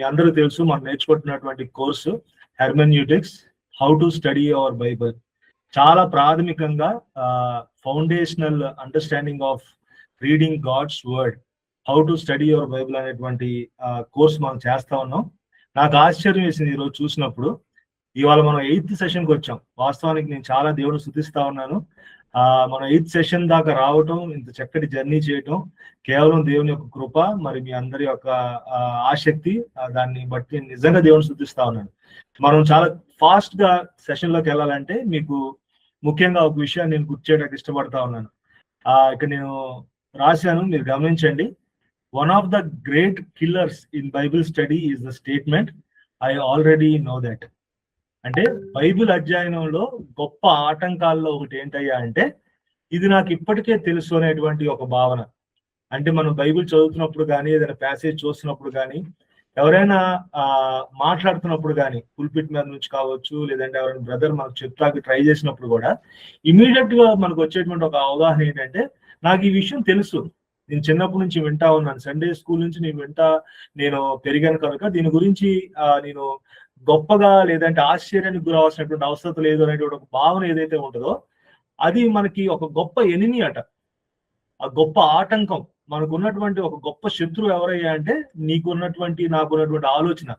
అందరూ తెలుసు మనం నేర్చుకుంటున్నటువంటి course hermeneutics, how to study our Bible. చాలా ప్రాథమికంగా foundational understanding of reading God's word, how to study your Bible అనేటువంటి కోర్స్ మనం చేస్తా ఉన్నాం. నాకు ఆశ్చర్యం వేసింది ఈరోజు చూసినప్పుడు. ఇవాళ మనం 8th సెషన్కి వచ్చాం. వాస్తవానికి నేను చాలా దేవుని స్తుతిస్తా ఉన్నాను. మనం 8th సెషన్ దాకా రావటం, ఇంత చక్కటి జర్నీ చేయటం కేవలం దేవుని యొక్క కృప, మరి మీ అందరి యొక్క ఆసక్తి, దాన్ని బట్టి నిజంగా దేవుని స్తుతిస్తా ఉన్నాను. మనం చాలా ఫాస్ట్ గా సెషన్ లోకి వెళ్ళాలంటే మీకు ముఖ్యంగా ఒక విషయాన్ని నేను గుర్తు చేయడానికి ఇష్టపడతా ఉన్నాను. ఇక్కడ నేను రాశాను, మీరు గమనించండి. One of the great killers in Bible study is the statement I already know that. అంటే బైబిల్ అధ్యయనంలో గొప్ప ఆటంకాల్లో ఒకటి ఏంటయ్యా అంటే, ఇది నాకు ఇప్పటికే తెలుసు అనేటువంటి ఒక భావన. అంటే మనం బైబిల్ చదువుతున్నప్పుడు కానీ, ఏదైనా ప్యాసేజ్ చూస్తున్నప్పుడు కానీ, ఎవరైనా మాట్లాడుతున్నప్పుడు కానీ, పుల్పిట్ మీద నుంచి కావచ్చు, లేదంటే ఎవరైనా బ్రదర్ మనకు చెప్తాకి ట్రై చేసినప్పుడు కూడా ఇమీడియట్ గా మనకు వచ్చేటువంటి ఒక అవగాహన ఏంటంటే, నాకు ఈ విషయం తెలుసు, నేను చిన్నప్పటి నుంచి వింటా ఉన్నాను, సండే స్కూల్ నుంచి నేను పెరిగాను కనుక దీని గురించి నేను గొప్పగా లేదంటే ఆశ్చర్యానికి గురవలసినటువంటి అవసరం లేదు అనేటువంటి ఒక భావన ఏదైతే ఉంటుందో, అది మనకి ఒక గొప్ప ఎనిమి అట. ఆ గొప్ప ఆటంకం, మనకు ఉన్నటువంటి ఒక గొప్ప శత్రువు ఎవరయ్యా అంటే, నాకున్నటువంటి ఆలోచన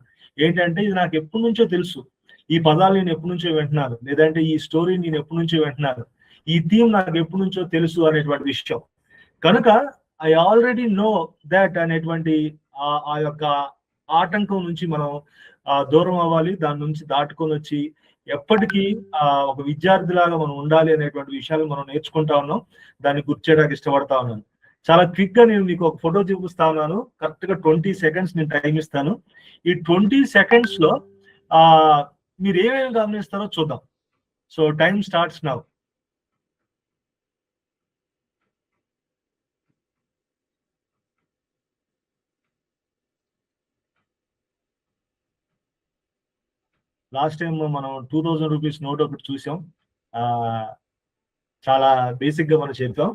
ఏంటంటే, ఇది నాకు ఎప్పటి నుంచో తెలుసు, ఈ పదాలు నేను ఎప్పటి నుంచో వింటున్నాను, లేదంటే ఈ స్టోరీ నేను ఎప్పటి నుంచో వింటున్నాను, ఈ థీమ్ నాకు ఎప్పటి నుంచో తెలుసు అనేటువంటి విషయం. కనుక ఐ ఆల్రెడీ నో దాట్ అనేటువంటి ఆ యొక్క ఆటంకం నుంచి మనం దూరం అవ్వాలి, దాని నుంచి దాటుకొని వచ్చి ఎప్పటికీ ఒక విద్యార్థిలాగా మనం ఉండాలి అనేటువంటి విషయాలు మనం నేర్చుకుంటా ఉన్నాం. దాన్ని గుర్తు చేయడానికి ఇష్టపడతా ఉన్నాను. చాలా క్విక్ గా నేను మీకు ఒక ఫోటో చూపిస్తా ఉన్నాను. కరెక్ట్ గా 20 సెకండ్స్ నేను టైం ఇస్తాను. ఈ 20 సెకండ్స్ లో మీరు ఏమేమి గమనిస్తారో చూద్దాం. So time starts now. Last time మనం 2000 రూపీస్ నోట్ ఒకటి చూసాం. చాలా బేసిక్ గా మనం చెప్పాం.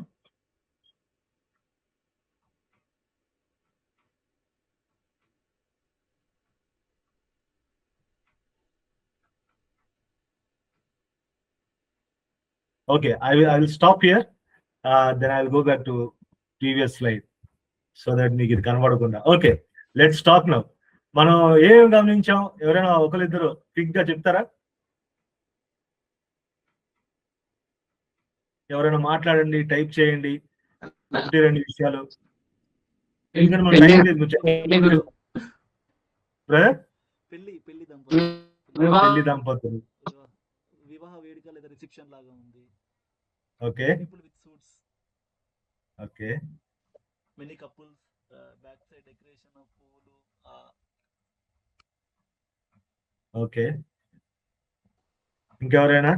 Okay, I will stop here. Then I will go back to previous slide so that మీకు ఇది కనబడకుండా. Okay, let's talk now. మనం ఏం గమనించాం? ఎవరైనా ఒకరిద్దరు క్విక్ గా చెప్తారా? ఎవరైనా మాట్లాడండి, టైప్ చేయండి, 1-2 విషయాలు. ఎందుకంటే మనం టైం లేదు. బ్రదర్, పెళ్లి దంపతులు, వివాహ వేడుక లేదా రిసెప్షన్ లాగా ఉంది. Okay okay, many couples, back side decoration of పూలు. ఓకే, ఇంకెవరైనా?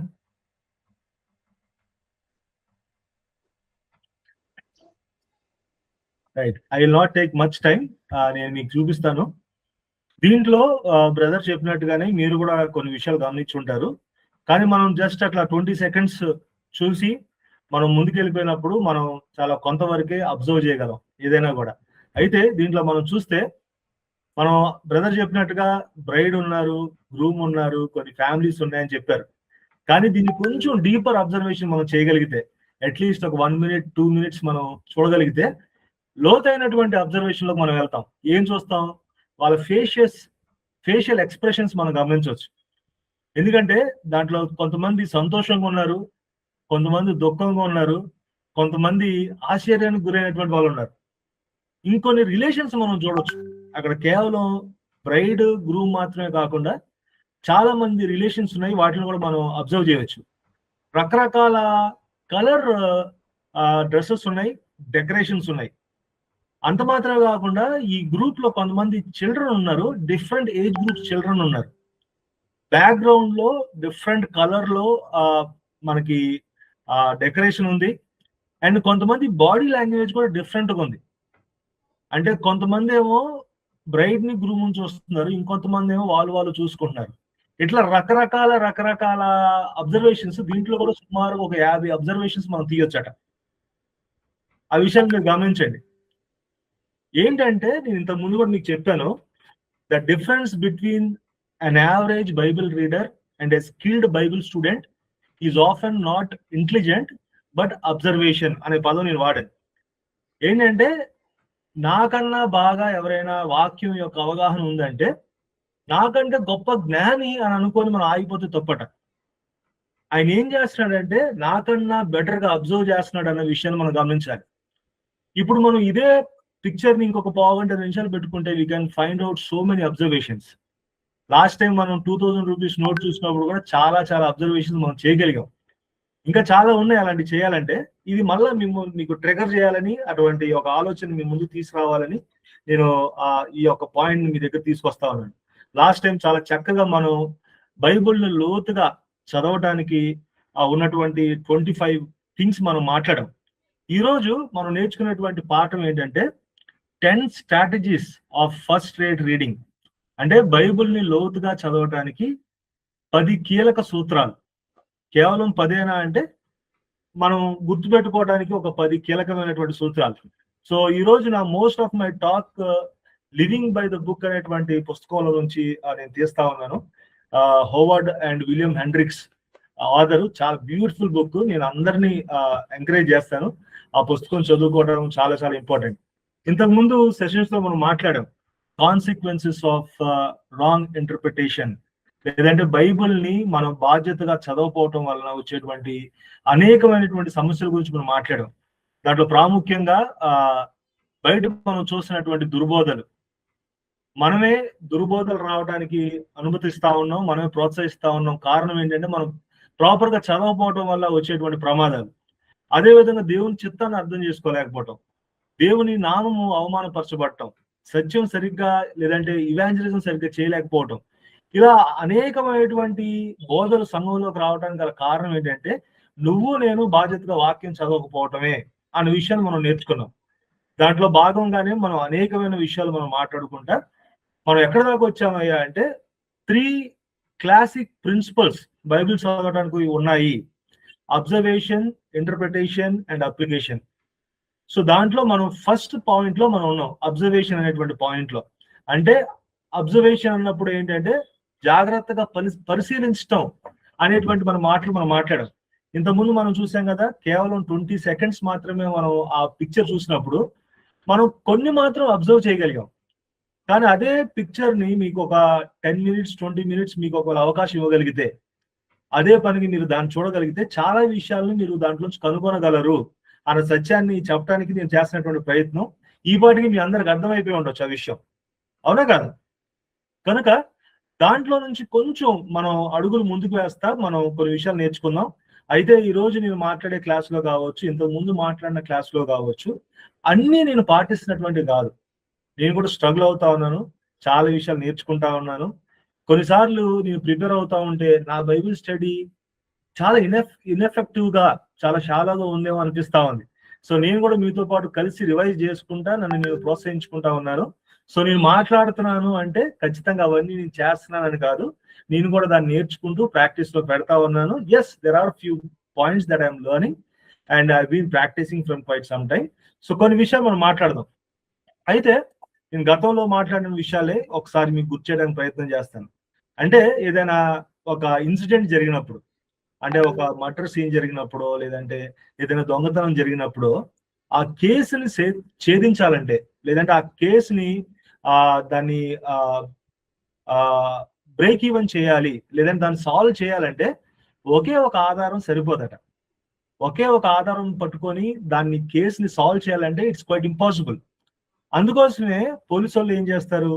Right, I will not take much time. నేను మీకు చూపిస్తాను. దీంట్లో బ్రదర్ చెప్పినట్టుగానే మీరు కూడా కొన్ని విషయాలు గమనించుంటారు. కానీ మనం జస్ట్ అట్లా 20 సెకండ్స్ చూసి మనం ముందుకెళ్ళిపోయినప్పుడు మనం చాలా కొంతవరకే అబ్జర్వ్ చేయగలం ఏదైనా కూడా. అయితే దీంట్లో మనం చూస్తే, మనం బ్రదర్ చెప్పినట్టుగా బ్రైడ్ ఉన్నారు, గ్రూమ్ ఉన్నారు, కొన్ని ఫ్యామిలీస్ ఉన్నాయని చెప్పారు. కానీ దీన్ని కొంచెం డీపర్ అబ్జర్వేషన్ మనం చేయగలిగితే, అట్లీస్ట్ ఒక 1 minute 2 minutes మనం చూడగలిగితే, లోతైనటువంటి అబ్జర్వేషన్ లోకి మనం వెళ్తాం. ఏం చూస్తాం? వాళ్ళ ఫేషియల్ ఎక్స్ప్రెషన్స్ మనం గమనించవచ్చు. ఎందుకంటే దాంట్లో కొంతమంది సంతోషంగా ఉన్నారు, కొంతమంది దుఃఖంగా ఉన్నారు, కొంతమంది ఆశ్చర్యానికి గురైనటువంటి వాళ్ళు ఉన్నారు. ఇంకొన్ని రిలేషన్స్ మనం చూడొచ్చు అక్కడ. కేవలం బ్రైడ్ గ్రూమ్ మాత్రమే కాకుండా చాలా మంది రిలేషన్స్ ఉన్నాయి, వాటిని కూడా మనం అబ్జర్వ్ చేయవచ్చు. రకరకాల కలర్ డ్రెస్సెస్ ఉన్నాయి, డెకరేషన్స్ ఉన్నాయి. అంత మాత్రమే కాకుండా ఈ గ్రూప్ లో కొంతమంది చిల్డ్రన్ ఉన్నారు, డిఫరెంట్ ఏజ్ గ్రూప్ చిల్డ్రన్ ఉన్నారు. బ్యాక్గ్రౌండ్ లో డిఫరెంట్ కలర్ లో మనకి డెకరేషన్ ఉంది. అండ్ కొంతమంది బాడీ లాంగ్వేజ్ కూడా డిఫరెంట్ గా ఉంది. అంటే కొంతమంది ఏమో బ్రైడ్ ని గ్రూమ్ నుంచి వస్తున్నారు, ఇంకొంతమంది ఏమో వాళ్ళు చూసుకుంటున్నారు. ఇట్లా రకరకాల అబ్జర్వేషన్స్. దీంట్లో కూడా సుమారు ఒక 50 అబ్జర్వేషన్స్ మనం తీయొచ్చట. ఆ విషయాన్ని మీరు గమనించండి. ఏంటంటే నేను ఇంతకు ముందు కూడా మీకు చెప్పాను, the difference between an average Bible reader and a skilled Bible student is often not intelligent but observation అనే పదం నేను వాడాను. ఏంటంటే నాకన్నా బాగా ఎవరైనా వాక్యం యొక్క అవగాహన ఉందంటే నాకంటే గొప్ప జ్ఞాని అని అనుకొని మనం ఆగిపోతే తప్పట. ఆయన ఏం చేస్తున్నాడంటే నాకన్నా బెటర్ గా అబ్జర్వ్ చేస్తున్నాడు అన్న విషయాన్ని మనం గమనించాలి. ఇప్పుడు మనం ఇదే పిక్చర్ ని ఇంకొక 15 నిమిషాలు పెట్టుకుంటే we can find out so many observations. Last time మనం 2000 రూపీస్ నోట్ చూసినప్పుడు కూడా చాలా చాలా అబ్జర్వేషన్స్ మనం చేయగలిగాం. ఇంకా చాలా ఉన్నాయి అలాంటి చేయాలంటే. ఇది మళ్ళీ మీకు ట్రిగర్ చేయాలని, అటువంటి ఒక ఆలోచన మీ ముందు తీసుకురావాలని నేను ఈ యొక్క పాయింట్ మీ దగ్గర తీసుకొస్తా ఉన్నాను. లాస్ట్ టైం చాలా చక్కగా మనం బైబిల్ని లోతుగా చదవడానికి ఉన్నటువంటి 25 థింగ్స్ మనం మాట్లాడాం. ఈరోజు మనం నేర్చుకున్నటువంటి పాఠం ఏంటంటే 10 strategies of first rate reading. అంటే బైబిల్ని లోతుగా చదవటానికి 10 కీలక సూత్రాలు. కేవలం 10 అంటే మనం గుర్తుపెట్టుకోవడానికి ఒక 10 కీలకమైనటువంటి సూత్రాలు. సో ఈ రోజు నా most of my talk living by the book అనేటువంటి పుస్తకంలో నుంచి నేను తీస్తా ఉన్నాను. Howard and William Hendricks author. చాలా బ్యూటిఫుల్ బుక్. నేను అందరినీ ఎంకరేజ్ చేస్తాను ఆ పుస్తకం చదువుకోవడం చాలా చాలా ఇంపార్టెంట్. ఇంతకు ముందు సెషన్స్ లో మనం మాట్లాడాం కాన్సిక్వెన్సెస్ ఆఫ్ రాంగ్ ఇంటర్ప్రిటేషన్, లేదంటే బైబిల్ ని మనం బాధ్యతగా చదవకపోవటం వలన వచ్చేటువంటి అనేకమైనటువంటి సమస్యల గురించి మనం మాట్లాడాం. దాంట్లో ప్రాముఖ్యంగా బయట మనం చూసినటువంటి దుర్బోధలు, మనమే దుర్బోధలు రావడానికి అనుమతిస్తా ఉన్నాం, మనమే ప్రోత్సహిస్తా ఉన్నాం. కారణం ఏంటంటే మనం ప్రాపర్ గా చదవకపోవటం వల్ల వచ్చేటువంటి ప్రమాదాలు. అదేవిధంగా దేవుని చిత్తాన్ని అర్థం చేసుకోలేకపోవటం, దేవుని నామము అవమానపరచబడటం, సత్యం సరిగ్గా లేదంటే ఇవాంజలిజం సరిగ్గా చేయలేకపోవటం, ఇలా అనేకమైనటువంటి బోధలు సంఘంలోకి రావడానికి గల కారణం ఏంటంటే నువ్వు నేను బాధ్యతగా వాక్యం చదవకపోవటమే అనే విషయాన్ని మనం నేర్చుకున్నాం. దాంట్లో భాగంగానే మనం అనేకమైన విషయాలు మనం మాట్లాడుకుంటా మనం ఎక్కడ దాకా వచ్చామయ్యా అంటే 3 క్లాసిక్ ప్రిన్సిపల్స్ బైబిల్ చదవడానికి ఉన్నాయి: observation, interpretation and application. So దాంట్లో మనం ఫస్ట్ పాయింట్ లో మనం ఉన్నాం, అబ్జర్వేషన్ అనేటువంటి పాయింట్ లో. అంటే అబ్జర్వేషన్ అన్నప్పుడు ఏంటంటే జాగ్రత్తగా పరిశీలించటం అనేటువంటి మన మాటలు మనం మాట్లాడాం. ఇంతకుముందు మనం చూసాం కదా, కేవలం 20 సెకండ్స్ మాత్రమే మనం ఆ పిక్చర్ చూసినప్పుడు మనం కొన్ని మాత్రం అబ్జర్వ్ చేయగలిగాం. కానీ అదే పిక్చర్ ని మీకు ఒక 10 మినిట్స్ 20 మినిట్స్ మీకు ఒక అవకాశం ఇవ్వగలిగితే, అదే పనికి మీరు దాన్ని చూడగలిగితే చాలా విషయాలను మీరు దాంట్లో కనుగొనగలరు అన్న సత్యాన్ని చెప్పడానికి నేను చేస్తున్నటువంటి ప్రయత్నం ఈ పాటికి మీ అందరికి అర్థమైపోయి ఉండొచ్చు ఆ విషయం, అవునా కాదు? కనుక దాంట్లో నుంచి కొంచెం మనం అడుగులు ముందుకు వేస్తా మనం కొన్ని విషయాలు నేర్చుకుందాం. అయితే ఈ రోజు నేను మాట్లాడే క్లాస్ లో కావచ్చు, ఇంతకు ముందు మాట్లాడిన క్లాస్ లో కావచ్చు, అన్నీ నేను పాటిస్తున్నటువంటి కాదు. నేను కూడా స్ట్రగుల్ అవుతా ఉన్నాను, చాలా విషయాలు నేర్చుకుంటా ఉన్నాను. కొన్నిసార్లు నేను ప్రిపేర్ అవుతా ఉంటే నా బైబిల్ స్టడీ చాలా ఇన్ఎఫెక్టివ్ గా చాలా షాలాగా ఉందేమో అనిపిస్తా ఉంది. సో నేను కూడా మీతో పాటు కలిసి రివైజ్ చేసుకుంటా నన్ను నేను ప్రోత్సహించుకుంటా ఉన్నాను. సో నేను మాట్లాడుతున్నాను అంటే ఖచ్చితంగా అవన్నీ నేను చేస్తున్నానని కాదు, నేను కూడా దాన్ని నేర్చుకుంటూ ప్రాక్టీస్ లో పెడతా ఉన్నాను. Yes, there are few points that I'm learning and I been practising from quite some time. So కొన్ని విషయాలు మనం మాట్లాడదాం. అయితే నేను గతంలో మాట్లాడిన విషయాలే ఒకసారి మీకు గుర్తు చేయడానికి ప్రయత్నం చేస్తాను. అంటే ఏదైనా ఒక ఇన్సిడెంట్ జరిగినప్పుడు, అంటే ఒక మర్డర్ సీన్ జరిగినప్పుడు, లేదంటే ఏదైనా దొంగతనం జరిగినప్పుడు ఆ కేసుని ఛేదించాలంటే, లేదంటే ఆ కేసుని దాన్ని బ్రేక్ ఈవెన్ చేయాలి, లేదంటే దాన్ని సాల్వ్ చేయాలంటే ఒకే ఒక ఆధారం సరిపోదట. ఒకే ఒక ఆధారం పట్టుకొని దాన్ని కేసుని సాల్వ్ చేయాలంటే ఇట్స్ క్వైట్ ఇంపాసిబుల్. అందుకోసమే పోలీసు వాళ్ళు ఏం చేస్తారు,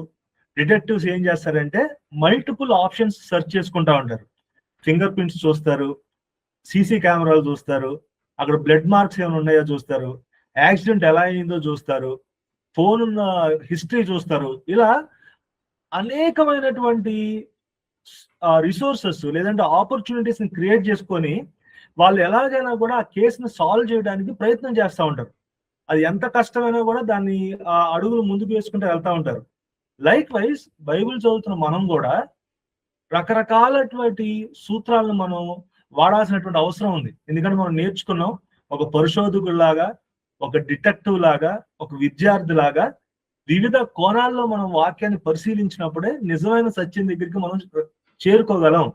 డిటెక్టివ్స్ ఏం చేస్తారంటే మల్టిపుల్ ఆప్షన్స్ సెర్చ్ చేసుకుంటా ఉంటారు. ఫింగర్ ప్రింట్స్ చూస్తారు, సీసీ కెమెరాలు చూస్తారు, అక్కడ బ్లడ్ మార్క్స్ ఏమైనా ఉన్నాయో చూస్తారు, యాక్సిడెంట్ ఎలా అయిందో చూస్తారు, ఫోన్ ఉన్న హిస్టరీ చూస్తారు. ఇలా అనేకమైనటువంటి రిసోర్సెస్ లేదంటే ఆపర్చునిటీస్ ని క్రియేట్ చేసుకొని వాళ్ళు ఎలాగైనా కూడా ఆ కేసుని సాల్వ్ చేయడానికి ప్రయత్నం చేస్తూ ఉంటారు. అది ఎంత కష్టమైనా కూడా దాన్ని అడుగులు ముందుకు వేసుకుంటూ వెళ్తా ఉంటారు. లైక్ వైజ్ బైబిల్ చదువుతున్న మనం కూడా రకరకాలటువంటి సూత్రాలను మనం వాడాల్సినటువంటి అవసరం ఉంది. ఎందుకంటే మనం నేర్చుకున్నాం ఒక పరిశోధకుల్లాగా, ఒక డిటెక్టివ్ లాగా, ఒక విద్యార్థి లాగా వివిధ కోణాల్లో మనం వాక్యాన్ని పరిశీలించినప్పుడే నిజమైన సత్యం దగ్గరికి మనం చేరుకోగలం,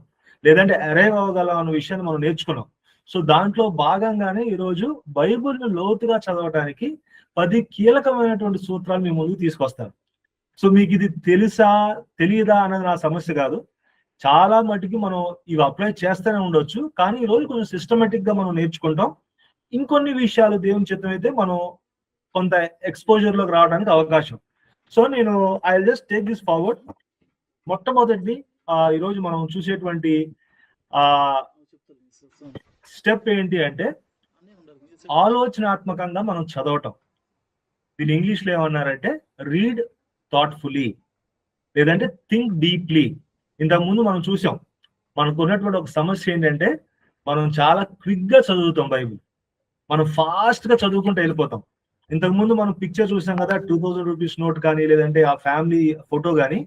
లేదంటే అరైవ్ అవ్వగలం అన్న విషయాన్ని మనం నేర్చుకున్నాం. సో దాంట్లో భాగంగానే ఈరోజు బైబిల్ని లోతుగా చదవడానికి 10 కీలకమైనటువంటి సూత్రాలు మీ ముందుకు తీసుకొస్తాను. సో మీకు ఇది తెలుసా తెలియదా అన్నది నా సమస్య కాదు. చాలా మటుకి మనం ఇవి అప్లై చేస్తూనే ఉండొచ్చు, కానీ ఈరోజు కొంచెం సిస్టమేటిక్ గా మనం నేర్చుకుంటాం. ఇంకొన్ని విషయాలు దేవుని చిత్తం అయితే మనం కొంత ఎక్స్పోజర్ లోకి రావడానికి అవకాశం. సో నేను I will just take this forward. మొట్టమొదటిది ఈరోజు మనం చూసేటువంటి స్టెప్ ఏంటి అంటే ఆలోచనాత్మకంగా మనం చదవటం. దీని ఇంగ్లీష్ లో ఏమన్నారంటే రీడ్ థాట్ఫుల్లీ, లేదంటే థింక్ డీప్లీ. ఇంతకుముందు మనం చూసాం, మనకు ఉన్నటువంటి ఒక సమస్య ఏంటంటే మనం చాలా క్విక్ గా చదువుతాం బైబిల్, మనం ఫాస్ట్ గా చదువుకుంటూ వెళ్ళిపోతాం. ఇంతకుముందు మనం పిక్చర్ చూసాం కదా, 2000 రూపీస్ నోట్ కానీ లేదంటే ఆ ఫ్యామిలీ ఫోటో కానీ,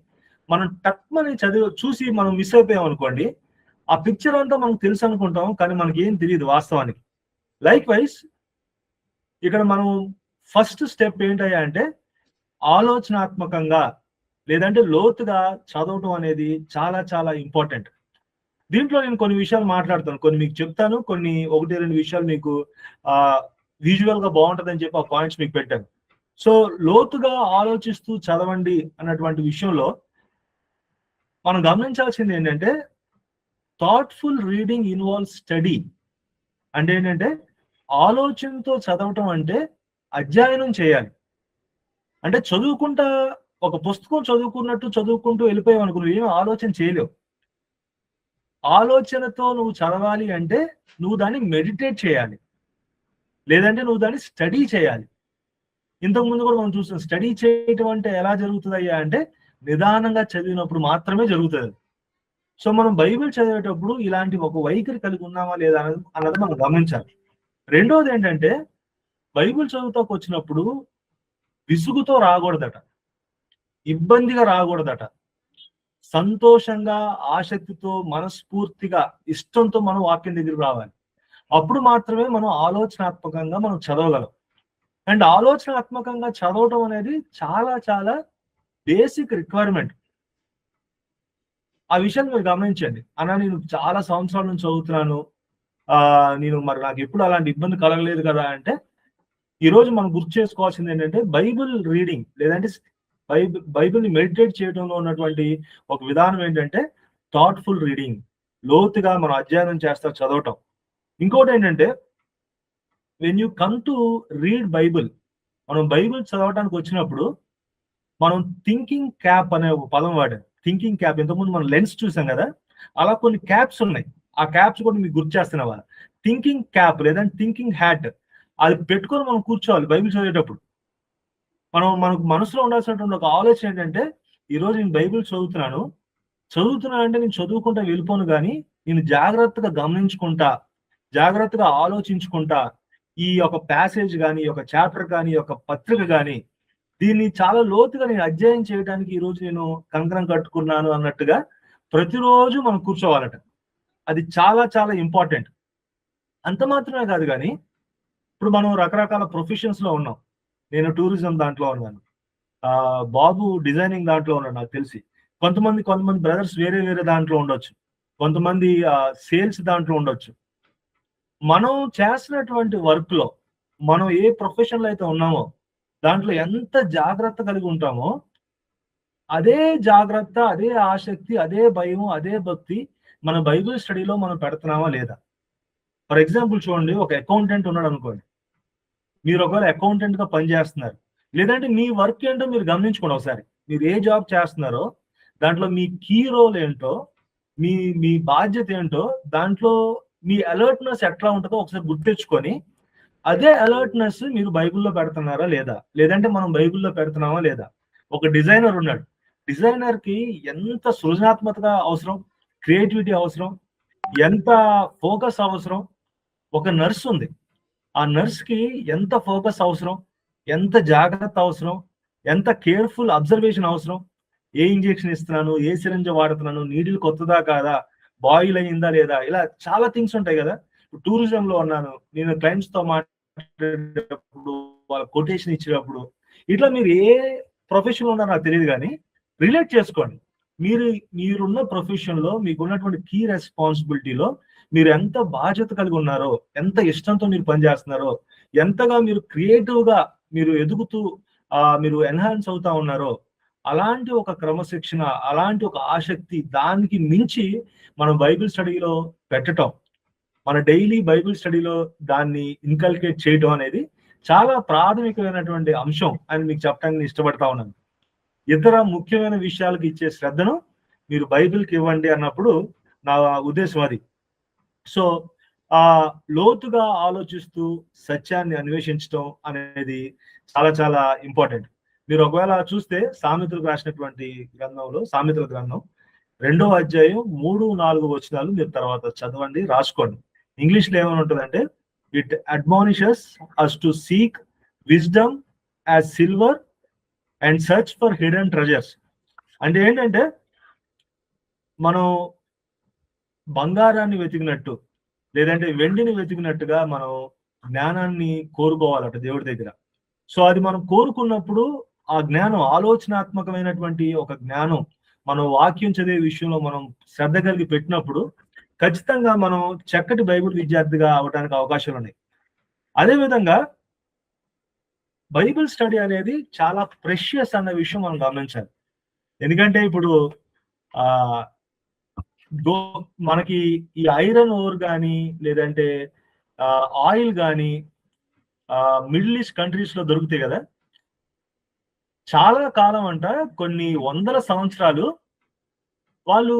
మనం టక్మని చూసి మనం మిస్ అయిపోయాం అనుకోండి, ఆ పిక్చర్ అంతా మనకు తెలుసు అనుకుంటాం, కానీ మనకి ఏం తెలియదు వాస్తవానికి. లైక్ వైజ్ ఇక్కడ మనం ఫస్ట్ స్టెప్ ఏంటయ్యా అంటే ఆలోచనాత్మకంగా లేదంటే లోతుగా చదవటం అనేది చాలా చాలా ఇంపార్టెంట్. దీంట్లో నేను కొన్ని విషయాలు మాట్లాడతాను, కొన్ని మీకు చెప్తాను, కొన్ని 1-2 విషయాలు మీకు విజువల్ గా బాగుంటుందని చెప్పి ఆ పాయింట్స్ మీకు పెట్టాను. సో లోతుగా ఆలోచిస్తూ చదవండి అన్నటువంటి విషయంలో మనం గమనించాల్సింది ఏంటంటే థాట్ఫుల్ రీడింగ్ ఇన్వాల్వ్ స్టడీ. అంటే ఏంటంటే ఆలోచనతో చదవటం అంటే అధ్యయనం చేయాలి. అంటే చదువుకుంటా ఒక పుస్తకం చదువుకున్నట్టు చదువుకుంటూ వెళ్ళిపోయావు అనుకో, నువ్వు ఏం ఆలోచన చేయలేవు. ఆలోచనతో నువ్వు చదవాలి అంటే నువ్వు దాన్ని మెడిటేట్ చేయాలి, లేదంటే నువ్వు దాన్ని స్టడీ చేయాలి. ఇంతకుముందు కూడా మనం చూస్తాం, స్టడీ చేయటం అంటే ఎలా జరుగుతుంది అయ్యా అంటే నిదానంగా చదివినప్పుడు మాత్రమే జరుగుతుంది. సో మనం బైబిల్ చదివేటప్పుడు ఇలాంటి ఒక వైఖరి కలిగి ఉన్నామా లేదా అన్నది మనం గమనించాలి. రెండోది ఏంటంటే బైబిల్ చదువుతాకు వచ్చినప్పుడు విసుగుతో రాకూడదట, ఇబ్బందిగా రాకూడదట. సంతోషంగా, ఆసక్తితో, మనస్ఫూర్తిగా, ఇష్టంతో మనం వాక్యం దగ్గరికి రావాలి. అప్పుడు మాత్రమే మనం ఆలోచనాత్మకంగా మనం చదవగలం. అండ్ ఆలోచనాత్మకంగా చదవటం అనేది చాలా చాలా బేసిక్ రిక్వైర్మెంట్. ఆ విషయాన్ని మీరు గమనించండి. అన్నా నేను చాలా సంవత్సరాల నుంచి చదువుతున్నాను, నేను మరి నాకు ఎప్పుడు అలాంటి ఇబ్బంది కలగలేదు కదా అంటే, ఈరోజు మనం గుర్తు చేసుకోవాల్సింది ఏంటంటే బైబిల్ రీడింగ్ లేదంటే బైబిల్ని మెడిటేట్ చేయడంలో ఉన్నటువంటి ఒక విధానం ఏంటంటే థాట్ఫుల్ రీడింగ్, లోతుగా మనం అధ్యయనం చేస్తా చదవటం. ఇంకోటి ఏంటంటే when you come to read Bible, మనం బైబిల్ చదవటానికి వచ్చినప్పుడు మనం థింకింగ్ క్యాప్ అనే ఒక పదం వాడాం. థింకింగ్ క్యాప్, ఇంతకుముందు మనం లెన్స్ చూసాం కదా, అలా కొన్ని క్యాప్స్ ఉన్నాయి. ఆ క్యాప్స్ కూడా మీకు గుర్తు చేస్తున్నా వాళ్ళ థింకింగ్ క్యాప్ లేదంటే థింకింగ్ హ్యాట్, అది పెట్టుకొని మనం కూర్చోవాలి బైబిల్ చదివేటప్పుడు. మనకు మనసులో ఉండాల్సినటువంటి ఒక ఆలోచన ఏంటంటే ఈరోజు నేను బైబిల్ చదువుతున్నాను అంటే నేను చదువుకుంటా వెళ్ళిపోను, కానీ నేను జాగ్రత్తగా గమనించుకుంటా, జాగ్రత్తగా ఆలోచించుకుంటా, ఈ యొక్క ప్యాసేజ్ కానీ, ఈ యొక్క చాప్టర్ కానీ, ఈ యొక్క పత్రిక కానీ, దీన్ని చాలా లోతుగా నేను అధ్యయనం చేయడానికి ఈరోజు నేను కంకణం కట్టుకున్నాను అన్నట్టుగా ప్రతిరోజు మనం కూర్చోవాలట. అది చాలా చాలా ఇంపార్టెంట్. అంత మాత్రమే కాదు, కానీ ఇప్పుడు మనం రకరకాల ప్రొఫెషన్స్ లో ఉన్నాం. నేను టూరిజం దాంట్లో ఉన్నాను, బాబు డిజైనింగ్ దాంట్లో ఉన్నాడు నాకు తెలిసి. కొంతమంది బ్రదర్స్ వేరే వేరే దాంట్లో ఉండొచ్చు, కొంతమంది సేల్స్ దాంట్లో ఉండొచ్చు. మనం చేస్తున్నటువంటి వర్క్ లో మనం ఏ ప్రొఫెషన్ లో అయితే ఉన్నామో దాంట్లో ఎంత జాగ్రత్త కలిగి ఉంటామో అదే జాగ్రత్త, అదే ఆసక్తి, అదే భయం, అదే భక్తి మన బైబిల్ స్టడీలో మనం పెడుతున్నామా లేదా. ఫర్ ఎగ్జాంపుల్ చూడండి, ఒక అకౌంటెంట్ ఉన్నాడు అనుకోండి, మీరు ఒకవేళ అకౌంటెంట్ గా పనిచేస్తున్నారు, లేదంటే మీ వర్క్ ఏంటో మీరు గమనించుకోండి ఒకసారి. మీరు ఏ జాబ్ చేస్తున్నారో దాంట్లో మీ కీ రోల్ ఏంటో, మీ బాధ్యత ఏంటో, దాంట్లో మీ అలర్ట్నెస్ ఎట్లా ఉంటుందో ఒకసారి గుర్తించుకొని అదే అలర్ట్నెస్ మీరు బైబిల్లో పెడుతున్నారా లేదా, లేదంటే మనం బైబిల్లో పెడుతున్నామా లేదా. ఒక డిజైనర్ ఉన్నాడు, డిజైనర్ కి ఎంత సృజనాత్మకత అవసరం, క్రియేటివిటీ అవసరం, ఎంత ఫోకస్ అవసరం. ఒక నర్స్ ఉంది, ఆ నర్స్ కి ఎంత ఫోకస్ అవసరం, ఎంత జాగ్రత్త అవసరం, ఎంత కేర్ఫుల్ అబ్జర్వేషన్ అవసరం. ఏ ఇంజెక్షన్ ఇస్తున్నాను, ఏ సిరంజ్ వాడుతున్నాను, నీడిల్ కొత్తదా కాదా, బాయిల్ అయ్యిందా లేదా, ఇలా చాలా థింగ్స్ ఉంటాయి కదా. టూరిజం లో ఉన్నాను, నేను క్లయింట్స్ తో మాట్లాడేటప్పుడు, వాళ్ళ కొటేషన్ ఇచ్చేటప్పుడు, ఇట్లా మీరు ఏ ప్రొఫెషన్ ఉన్నా నాకు తెలియదు, కానీ రిలేట్ చేసుకోండి. మీరున్న ప్రొఫెషన్ లో మీకు ఉన్నటువంటి కీ రెస్పాన్సిబిలిటీలో మీరు ఎంత బాధ్యత కలిగి ఉన్నారో, ఎంత ఇష్టంతో మీరు పనిచేస్తున్నారో, ఎంతగా మీరు క్రియేటివ్ గా మీరు ఎదుగుతూ మీరు ఎన్హాన్స్ అవుతా ఉన్నారో, అలాంటి ఒక క్రమశిక్షణ, అలాంటి ఒక ఆసక్తి, దానికి మించి మనం బైబిల్ స్టడీలో పెట్టటం, మన డైలీ బైబిల్ స్టడీలో దాన్ని ఇన్కల్కేట్ చేయడం అనేది చాలా ప్రాథమికమైనటువంటి అంశం అని మీకు చెప్పడానికి ఇష్టపడతా ఉన్నాను. ఇతర ముఖ్యమైన విషయాలకు ఇచ్చే శ్రద్ధను మీరు బైబిల్కి ఇవ్వండి అన్నప్పుడు నా ఉద్దేశం అది. సో లోతుగా ఆలోచిస్తూ సత్యాన్ని అన్వేషించడం అనేది చాలా చాలా ఇంపార్టెంట్. మీరు ఒకవేళ చూస్తే సామెతలకు రాసినటువంటి గ్రంథంలో, సామెతల గ్రంథం 2వ అధ్యాయం 3-4 వచనాలు మీరు తర్వాత చదవండి, రాసుకోండి. ఇంగ్లీష్ లో ఏమని ఉంటుందంటే, it అడ్మానిషెస్ us to seek wisdom as silver and search for hidden treasures. అంటే ఏంటంటే, మనం బంగారాన్ని వెతికినట్టు, లేదంటే వెండిని వెతికినట్టుగా మనం జ్ఞానాన్ని కోరుకోవాలట దేవుడి దగ్గర. సో అది మనం కోరుకున్నప్పుడు ఆ జ్ఞానం, ఆలోచనాత్మకమైనటువంటి ఒక జ్ఞానం మనం వాక్యం చదివే విషయంలో మనం శ్రద్ధ కలిగి పెట్టినప్పుడు ఖచ్చితంగా మనం చక్కటి బైబిల్ విద్యార్థిగా అవడానికి అవకాశాలు ఉన్నాయి. అదేవిధంగా బైబిల్ స్టడీ అనేది చాలా ప్రెషియస్ అన్న విషయం మనం గమనించాలి. ఎందుకంటే ఇప్పుడు మనకి ఈ ఐరన్ ఓర్ కానీ, లేదంటే ఆయిల్ కానీ మిడిల్ ఈస్ట్ కంట్రీస్ లో దొరుకుతాయి కదా. చాలా కాలం అంట, కొన్ని వందల సంవత్సరాలు వాళ్ళు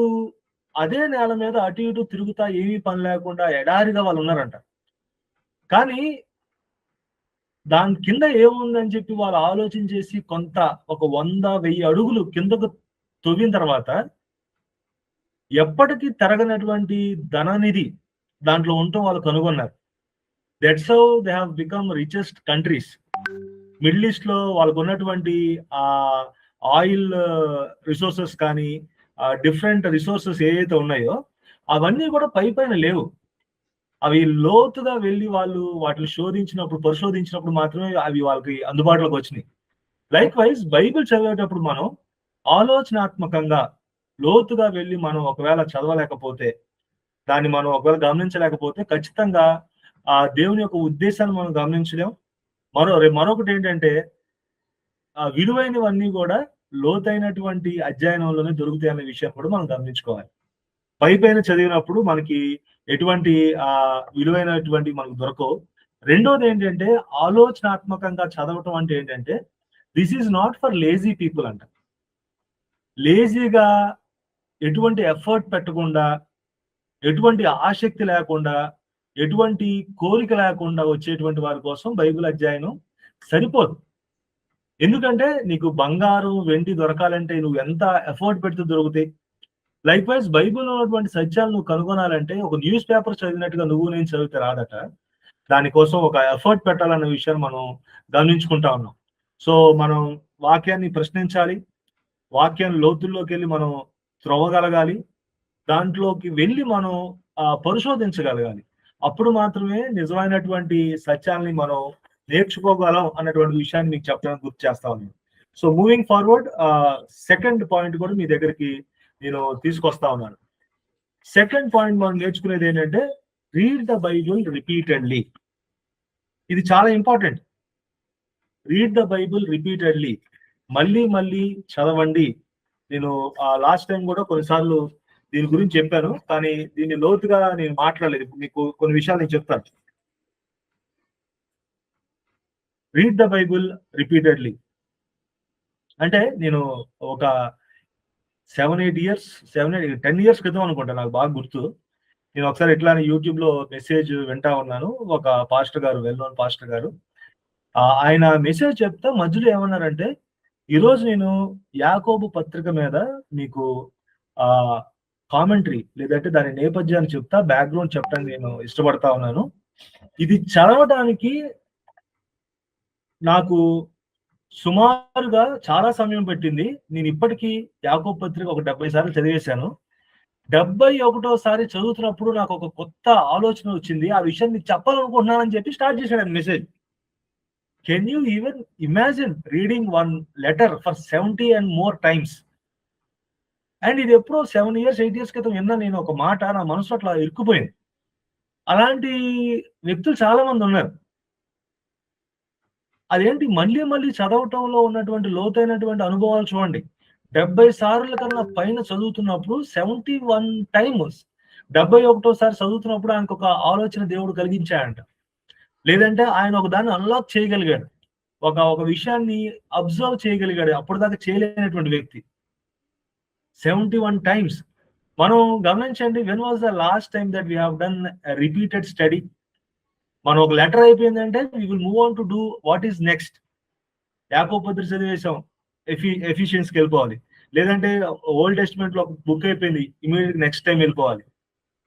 అదే నేల మీద అటు ఇటు తిరుగుతా, ఏమీ పని లేకుండా ఎడారిగా వాళ్ళు ఉన్నారంట. కానీ దాని కింద ఏముందని చెప్పి వాళ్ళు ఆలోచన చేసి కొంత ఒక 100-1000 అడుగులు కిందకు తవ్విన తర్వాత ఎప్పటికీ తరగనటువంటి ధననిధి దాంట్లో ఉండటం వాళ్ళు కనుగొన్నారు. That's how they have become richest countries. Middle east లో వాళ్ళకు ఉన్నటువంటి ఆయిల్ రిసోర్సెస్ కానీ, డిఫరెంట్ రిసోర్సెస్ ఏవైతే ఉన్నాయో అవన్నీ కూడా పైన లేవు. అవి లోతుగా వెళ్ళి వాళ్ళు వాటిని పరిశోధించినప్పుడు మాత్రమే అవి వాళ్ళకి అందుబాటులోకి వచ్చినాయి. లైక్ వైజ్ బైబిల్ చదివేటప్పుడు మనం ఆలోచనాత్మకంగా లోతుగా వెళ్ళి మనం ఒకవేళ చదవలేకపోతే, దాన్ని మనం ఒకవేళ గమనించలేకపోతే ఖచ్చితంగా ఆ దేవుని యొక్క ఉద్దేశాన్ని మనం గమనించలేం. మరొకటి ఏంటంటే, ఆ విలువైనవన్నీ కూడా లోతైనటువంటి అధ్యయనంలోనే దొరుకుతాయి అనే విషయం కూడా మనం గమనించుకోవాలి. పైన చదివినప్పుడు మనకి ఎటువంటి విలువైనటువంటి మనకు దొరకవు. రెండోది ఏంటంటే, ఆలోచనాత్మకంగా చదవటం అంటే ఏంటంటే, this is not for lazy people అంట. లేజీగా ఎటువంటి ఎఫర్ట్ పెట్టకుండా, ఎటువంటి ఆసక్తి లేకుండా, ఎటువంటి కోరిక లేకుండా వచ్చేటువంటి వారి కోసం బైబిల్ అధ్యయనం సరిపోదు. ఎందుకంటే నీకు బంగారం వెండి దొరకాలంటే నువ్వు ఎంత ఎఫర్ట్ పెడితే దొరుకుతాయి. లైక్ వైజ్ బైబిల్లో ఉన్నటువంటి సత్యాలు నువ్వు కనుగొనాలంటే ఒక న్యూస్ పేపర్ చదివినట్టుగా నువ్వు నేను చదివితే రాదట. దానికోసం ఒక ఎఫర్ట్ పెట్టాలన్న విషయాన్ని మనం గమనించుకుంటా ఉన్నాం. సో మనం వాక్యాన్ని ప్రశ్నించాలి, వాక్యం లోతుల్లోకి వెళ్ళి మనం త్రవ్వగలగాలి, దాంట్లోకి వెళ్ళి మనం పరిశోధించగలగాలి. అప్పుడు మాత్రమే నిజమైనటువంటి సత్యాన్ని మనం నేర్చుకోగలం అన్నటువంటి విషయాన్ని మీకు చెప్పడానికి గుర్తు చేస్తా ఉన్నాను. So moving forward, second point కూడా మీ దగ్గరికి నేను తీసుకొస్తా ఉన్నాను. సెకండ్ పాయింట్ మనం నేర్చుకునేది ఏంటంటే, రీడ్ ద బైబుల్ రిపీటెడ్లీ. ఇది చాలా important. Read the Bible repeatedly, మళ్ళీ చదవండి. నేను లాస్ట్ టైం కూడా కొన్నిసార్లు దీని గురించి చెప్పాను, కానీ దీన్ని లోతుగా నేను మాట్లాడలేదు. మీకు కొన్ని విషయాలు నేను చెప్తాను. రీడ్ ద బైబుల్ రిపీటెడ్లీ అంటే, నేను ఒక 10 years క్రితం అనుకుంటా, నాకు బాగా గుర్తు. నేను ఒకసారి ఇట్లానే యూట్యూబ్ లో మెసేజ్ వింటా ఉన్నాను. ఒక పాస్టర్ గారు, వెల్ నోన్ పాస్టర్ గారు, ఆయన మెసేజ్ చెప్తా మధ్యలో ఏమన్నారంటే, ఈరోజు నేను యాకోబు పత్రిక మీద మీకు కామెంటరీ లేదంటే దాని నేపథ్యాన్ని చెప్తా, బ్యాక్గ్రౌండ్ చెప్పడానికి నేను ఇష్టపడతా ఉన్నాను. ఇది చదవడానికి నాకు సుమారుగా చాలా సమయం పట్టింది. నేను ఇప్పటికీ యాకోబు పత్రిక ఒక 70 సార్లు చదివేశాను. 71వ సారి చదువుతున్నప్పుడు నాకు ఒక కొత్త ఆలోచన వచ్చింది. ఆ విషయం నీకు చెప్పాలనుకుంటున్నానని చెప్పి స్టార్ట్ చేశాడు message. Can you even imagine reading one letter for 70 and more times? And ఇది ఎప్పుడో 7 years 8 years క్రితం విన్నా నేను ఒక మాట, నా మనసు అట్లా ఇరుక్కుపోయింది. అలాంటి వ్యక్తులు చాలా మంది ఉన్నారు. అదేంటి మళ్ళీ మళ్ళీ చదవటంలో ఉన్నటువంటి లోతైనటువంటి అనుభవాలు చూడండి. 70 సార్ల కన్నా పైన చదువుతున్నప్పుడు 71 టైమ్స్ 71సారి చదువుతున్నప్పుడు ఆయనకు ఒక ఆలోచన దేవుడు కలిగించాడంట. లేదంటే ఆయన ఒక దాన్ని అన్లాక్ చేయగలిగాడు. ఒక విషయాన్ని అబ్జర్వ్ చేయగలిగాడు. అప్పటిదాకా చేయలేనటువంటి వ్యక్తి. 71 times. మనం గమనించండి, when was the last time that we have done repeated study? మనం ఒక లెటర్ అయిపోయిందంటే we will move on to do what is next. యాకోబు పత్రిక చదివేశాం, ఎఫిషియన్స్కి వెళ్ళిపోవాలి. లేదంటే ఓల్డ్ టెస్ట్మెంట్ లో బుక్ అయిపోయింది, ఇమీడియట్ నెక్స్ట్ టైం వెళ్ళిపోవాలి.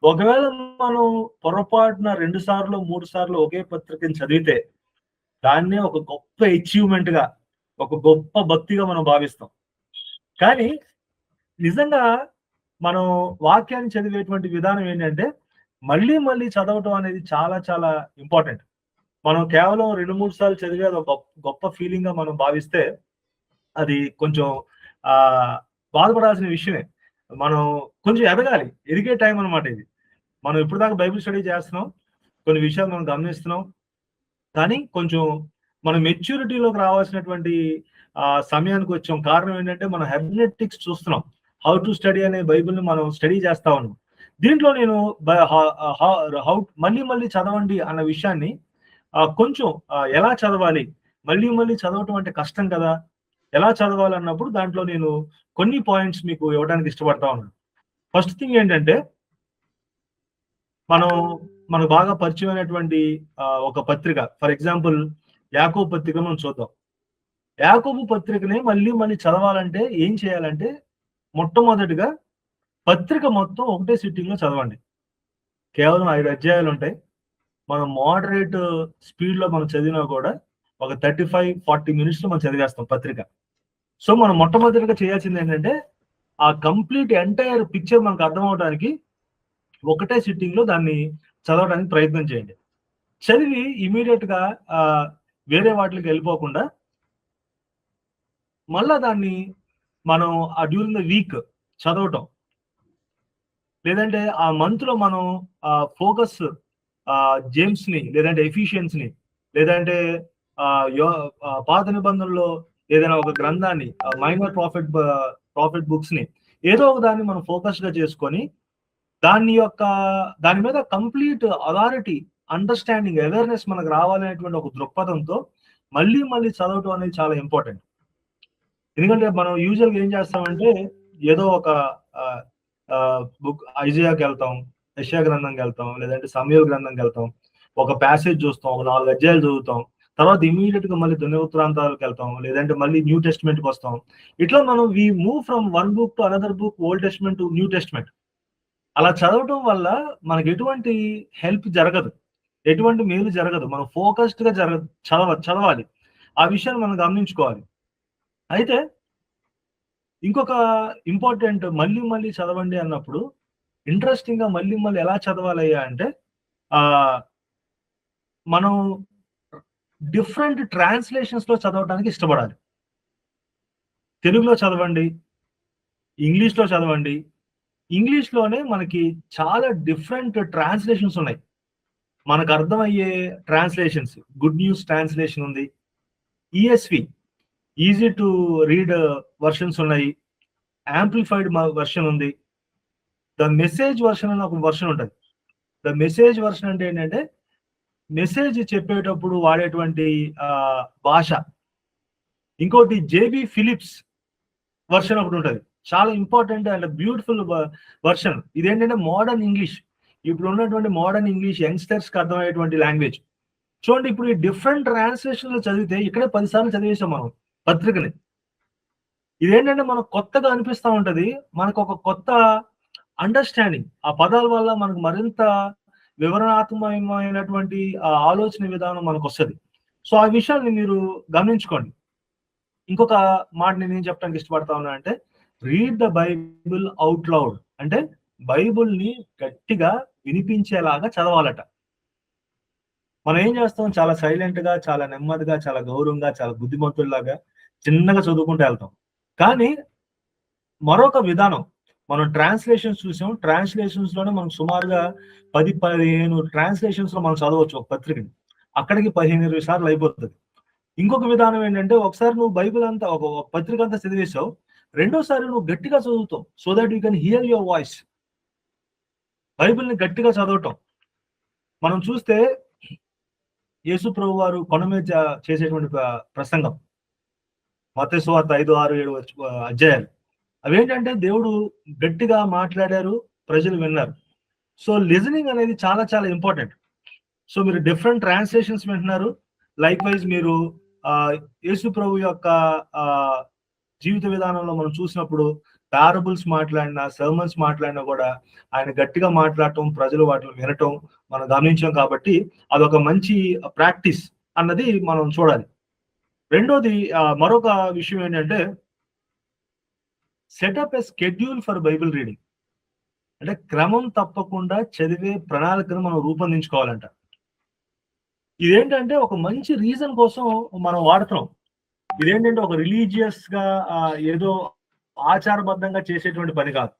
ఒకవేళ మనం పొరపాటున 2 సార్లు 3 సార్లు ఒకే పత్రికని చదివితే దాన్నే ఒక గొప్ప అచీవ్మెంట్ గా, ఒక గొప్ప భక్తిగా మనం భావిస్తాం. కానీ నిజంగా మనం వాక్యాన్ని చదివేటువంటి విధానం ఏంటంటే మళ్ళీ మళ్ళీ చదవటం అనేది చాలా చాలా ఇంపార్టెంట్. మనం కేవలం 2-3 సార్లు చదివే ఒక గొప్ప ఫీలింగ్ గా మనం భావిస్తే అది కొంచెం బాధపడాల్సిన విషయమే. మనం కొంచెం ఎదగాలి, ఎదిగే టైం అనమాట ఇది. మనం ఇప్పుడు దాకా బైబిల్ స్టడీ చేస్తున్నాం, కొన్ని విషయాలు మనం గమనిస్తున్నాం, కానీ కొంచెం మనం మెచ్యూరిటీలోకి రావాల్సినటువంటి సమయానికి వచ్చాం. కారణం ఏంటంటే మనం హెర్మెనెటిక్స్ చూస్తున్నాం, హౌ టు స్టడీ అనే బైబిల్ని మనం స్టడీ చేస్తా ఉన్నాం. దీంట్లో నేను హౌ మళ్ళీ మళ్ళీ చదవండి అన్న విషయాన్ని కొంచెం ఎలా చదవాలి, మళ్ళీ మళ్ళీ చదవటం అంటే కష్టం కదా, ఎలా చదవాలి అన్నప్పుడు దాంట్లో నేను కొన్ని పాయింట్స్ మీకు ఇవ్వడానికి ఇష్టపడతా ఉన్నాను. ఫస్ట్ థింగ్ ఏంటంటే మనకు బాగా పరిచయమైనటువంటి ఒక పత్రిక, ఫర్ ఎగ్జాంపుల్ యాకోబు పత్రిక మనం చూద్దాం. యాకోబు పత్రికనే మళ్ళీ మళ్ళీ చదవాలంటే ఏం చేయాలంటే మొట్టమొదటిగా పత్రిక మొత్తం ఒకటే సిట్టింగ్ లో చదవండి. కేవలం 5 అధ్యాయాలు ఉంటాయి. మనం మోడరేట్ స్పీడ్ లో మనం చదివినా కూడా ఒక 35-40 minutes లో మనం చదివేస్తాం పత్రిక. సో మనం మొట్టమొదటిగా చేయాల్సింది ఏంటంటే ఆ కంప్లీట్ ఎంటైర్ పిక్చర్ మనకు అర్థం అవడానికి ఒకటే సిట్టింగ్ లో దాన్ని చదవడానికి ప్రయత్నం చేయండి. చదివి ఇమీడియట్ గా వేరే వాటికి వెళ్ళిపోకుండా మళ్ళా దాన్ని మనం డ్యూరింగ్ ద వీక్ చదవటం, లేదంటే ఆ మంత్ లో మనం ఫోకస్ జేమ్స్ ని, లేదంటే ఎఫిషియన్స్ ని, లేదంటే పాత నిబంధనలో ఏదైనా ఒక గ్రంథాన్ని, మైనర్ ప్రాఫిట్ బుక్స్ ని, ఏదో ఒక దాన్ని మనం ఫోకస్ గా చేసుకొని దాని మీద కంప్లీట్ అథారిటీ, అండర్స్టాండింగ్, అవేర్నెస్ మనకు రావాలనేటువంటి ఒక దృక్పథంతో మళ్ళీ మళ్ళీ చదవటం అనేది చాలా ఇంపార్టెంట్. ఎందుకంటే మనం యూజువల్ గా ఏం చేస్తామంటే ఏదో ఒక బుక్ ఐజయాకి వెళ్తాం, యెషయా గ్రంథంకి వెళ్తాం, లేదంటే సమూయేలు గ్రంథంకి వెళ్తాం, ఒక ప్యాసేజ్ చూస్తాం, ఒక 4 అధ్యాయాలు చదువుతాం, తర్వాత ఇమీడియట్ గా మళ్ళీ ధన్యవృత్తాంతాలకు వెళ్తాం, లేదంటే మళ్ళీ న్యూ టెస్ట్మెంట్ కి వస్తాం. ఇట్లా మనం we move from one book to another book, Old Testament to New Testament. అలా చదవటం వల్ల మనకి ఎటువంటి హెల్ప్ జరగదు, ఎటువంటి మేలు జరగదు. మనం ఫోకస్డ్ గా చదవాలి. ఆ విషయాన్ని మనం గమనించుకోవాలి. అయితే ఇంకొక ఇంపార్టెంట్, మళ్ళీ మళ్ళీ చదవండి అన్నప్పుడు ఇంట్రెస్టింగ్ గా మళ్ళీ మళ్ళీ ఎలా చదవాలయ్యా అంటే మనం డిఫరెంట్ ట్రాన్స్లేషన్స్ లో చదవడానికి ఇష్టపడాలి. తెలుగులో చదవండి, ఇంగ్లీష్ లో చదవండి. ఇంగ్లీష్ లోనే మనకి చాలా డిఫరెంట్ ట్రాన్స్లేషన్స్ ఉన్నాయి, మనకు అర్థమయ్యే ట్రాన్స్లేషన్స్. గుడ్ న్యూస్ ట్రాన్స్లేషన్ ఉంది, ESV easy to read versions ఉన్నాయి, యాంప్లిఫైడ్ వర్షన్ ఉంది, ద మెసేజ్ వర్షన్ అని ఒక వర్షన్ ఉంటుంది. ద మెసేజ్ వర్షన్ అంటే ఏంటంటే మెసేజ్ చెప్పేటప్పుడు వాడేటువంటి భాష. ఇంకోటి జేబి ఫిలిప్స్ వర్షన్ ఒకటి ఉంటుంది, చాలా ఇంపార్టెంట్ అండ్ బ్యూటిఫుల్ వర్షన్. ఇదేంటంటే మోడర్న్ ఇంగ్లీష్, ఇప్పుడు ఉన్నటువంటి మోడర్న్ ఇంగ్లీష్ యంగ్స్టర్స్ కి అర్థమయ్యేటువంటి లాంగ్వేజ్. చూడండి, ఇప్పుడు ఈ డిఫరెంట్ ట్రాన్స్లేషన్ లో చదివితే ఇక్కడే 10 సార్లు చదివేసాం మనం పత్రికని. ఇదేంటంటే మనకు కొత్తగా అనిపిస్తూ ఉంటది, మనకు ఒక కొత్త అండర్స్టాండింగ్. ఆ పదాల వల్ల మనకు మరింత వివరణాత్మకమైనటువంటి ఆలోచన విధానం మనకు వస్తుంది. సో ఆ విషయాన్ని మీరు గమనించుకోండి. ఇంకొక మాట నేను ఏం చెప్పడానికి ఇష్టపడతా ఉన్నా అంటే read the Bible out loud, అంటే బైబుల్ని గట్టిగా వినిపించేలాగా చదవాలట. మనం ఏం చేస్తాం, చాలా సైలెంట్ గా, చాలా నెమ్మదిగా, చాలా గౌరవంగా, చాలా బుద్ధిమంతుల్లాగా చిన్నగా చదువుకుంటూ వెళ్తాం. కానీ మరొక విధానం, మనం ట్రాన్స్లేషన్స్ చూసాం. ట్రాన్స్లేషన్స్ లోనే మనం సుమారుగా 10-15 ట్రాన్స్లేషన్స్ లో మనం చదవచ్చు ఒక పత్రికని. అక్కడికి 15-20 సార్లు అయిపోతుంది. ఇంకొక విధానం ఏంటంటే, ఒకసారి నువ్వు బైబిల్ అంతా ఒక పత్రిక అంతా చదివేశావు, రెండోసారి నువ్వు గట్టిగా చదువుతావు, so that you can hear your voice. బైబిల్ని గట్టిగా చదవటం మనం చూస్తే, యేసు ప్రభు వారు కొండ మీద చేసేటువంటి ప్రసంగం, మత్తయి సువార్త 5, 6, 7 అధ్యాయాలు, అవేంటంటే దేవుడు గట్టిగా మాట్లాడారు, ప్రజలు విన్నారు. సో లిజనింగ్ అనేది చాలా చాలా ఇంపార్టెంట్. సో మీరు డిఫరెంట్ ట్రాన్స్లేషన్స్ వింటున్నారు. లైక్ వైజ్ మీరు యేసు ప్రభు యొక్క జీవిత విధానంలో మనం చూసినప్పుడు పారబుల్స్ మాట్లాడినా, సర్మన్స్ మాట్లాడినా కూడా ఆయన గట్టిగా మాట్లాడటం, ప్రజలు వాటిని వినటం మనం గమనించాం. కాబట్టి అదొక మంచి ప్రాక్టీస్ అన్నది మనం చూడాలి. రెండోది, మరొక విషయం ఏంటంటే, set up a schedule for Bible reading. అంటే క్రమం తప్పకుండా చదివే ప్రణాళికను మనం రూపొందించుకోవాలంట. ఇదేంటంటే ఒక మంచి రీజన్ కోసం మనం వాడుతున్నాం. ఇదేంటంటే ఒక రిలీజియస్ గా ఏదో ఆచారబద్ధంగా చేసేటువంటి పని కాదు.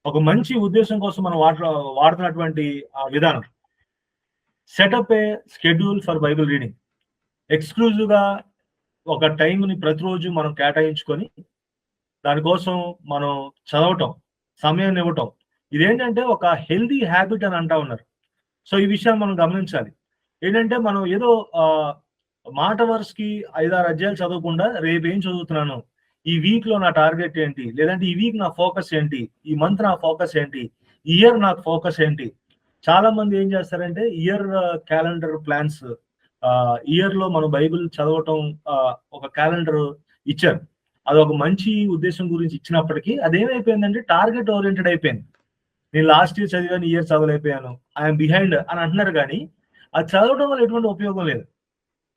ఒక మంచి ఉద్దేశం కోసం మనం వాడుతున్నటువంటి విధానం. Setup A schedule for Bible reading. Exclusive గా ఒక టైంని ప్రతిరోజు మనం కేటాయించుకొని దానికోసం మనం చదవటం, సమయాన్ని ఇవ్వటం, ఇదేంటంటే ఒక హెల్దీ హ్యాబిట్ అని అంటా ఉన్నారు. సో ఈ విషయాన్ని మనం గమనించాలి. ఏంటంటే మనం ఏదో మాట వరుసకి 5-6 అధ్యాయాలు చదవకుండా రేపు ఏం చదువుతున్నాను, ఈ వీక్ లో నా టార్గెట్ ఏంటి, లేదంటే ఈ వీక్ నా ఫోకస్ ఏంటి, ఈ మంత్ నా ఫోకస్ ఏంటి, ఈ ఇయర్ నాకు ఫోకస్ ఏంటి. చాలా మంది ఏం చేస్తారంటే ఇయర్ క్యాలెండర్ ప్లాన్స్, ఇయర్ లో మనం బైబిల్ చదవటం ఒక క్యాలెండర్ ఇచ్చారు. అది ఒక మంచి ఉద్దేశం గురించి ఇచ్చినప్పటికీ అదేమైపోయిందంటే టార్గెట్ ఓరియంటెడ్ అయిపోయింది. నేను లాస్ట్ ఇయర్ చదివాను, ఈ ఇయర్ చదవలేకపోయాను, ఐఎమ్ బిహైండ్ అని అంటున్నారు. కానీ అది చదవడం వల్ల ఎటువంటి ఉపయోగం లేదు.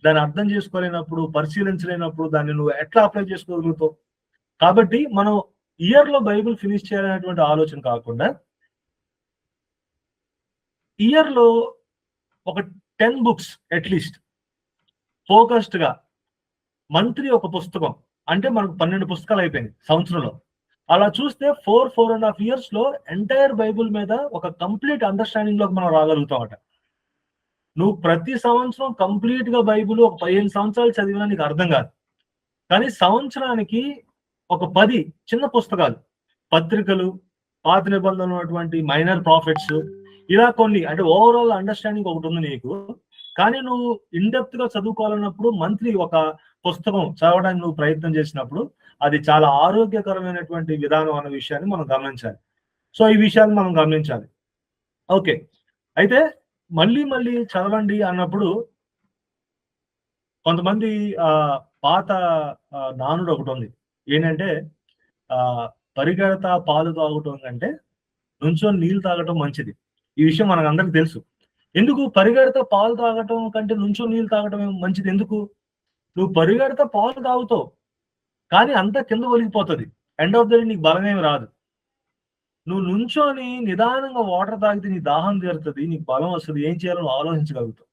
దాన్ని అర్థం చేసుకోలేనప్పుడు, పరిశీలించలేనప్పుడు దాన్ని నువ్వు ఎట్లా అప్లై చేసుకోగలుగుతావు? కాబట్టి మనం ఇయర్ లో బైబిల్ ఫినిష్ చేయాలనేటువంటి ఆలోచన కాకుండా, ఇయర్ లో ఒక 10 బుక్స్ అట్లీస్ట్ ఫోకస్డ్ గా, మంత్లీ ఒక పుస్తకం, అంటే మనకు 12 పుస్తకాలు అయిపోయింది సంవత్సరంలో. అలా చూస్తే 4.5 years లో ఎంటైర్ బైబిల్ మీద ఒక కంప్లీట్ అండర్స్టాండింగ్ లోకి మనం రాగలుగుతామట. నువ్వు ప్రతి సంవత్సరం కంప్లీట్ గా బైబిల్ ఒక 15 సంవత్సరాలు చదివినా నీకు అర్థం కాదు. కానీ సంవత్సరానికి ఒక 10 చిన్న పుస్తకాలు, పత్రికలు, పాత నిబంధనలు ఉన్నటువంటి మైనర్ ప్రాఫిట్స్, ఇలా కొన్ని, అంటే ఓవరాల్ అండర్స్టాండింగ్ ఒకటి ఉంది నీకు. కానీ నువ్వు ఇన్డెప్త్ గా చదువుకోవాలన్నప్పుడు మంత్లీ ఒక పుస్తకం చదవడానికి నువ్వు ప్రయత్నం చేసినప్పుడు అది చాలా ఆరోగ్యకరమైనటువంటి విధానం అన్న విషయాన్ని మనం గమనించాలి. సో ఈ విషయాన్ని మనం గమనించాలి. ఓకే, అయితే మళ్ళీ మళ్ళీ చదవండి అన్నప్పుడు కొంతమంది పాత నానుడు ఒకటి ఉంది. ఏంటంటే పరిగెడతా పాలు తాగటం కంటే నుంచొని నీళ్లు తాగటం మంచిది. ఈ విషయం మనకు అందరికి తెలుసు. ఎందుకు పరిగెడతా పాలు తాగటం కంటే నుంచొని నీళ్లు తాగటం మంచిది? ఎందుకు? నువ్వు పరిగెడతా పాలు తాగుతావు, కానీ అంతా కింద ఒలిగిపోతుంది. ఎండ్ ఆఫ్ ద డే నీకు బలమేమి రాదు. నువ్వు నుంచొని నిదానంగా వాటర్ తాగితే నీ దాహం తీరుతుంది, నీకు బలం వస్తుంది, ఏం చేయాలో నువ్వు ఆలోచించగలుగుతావు.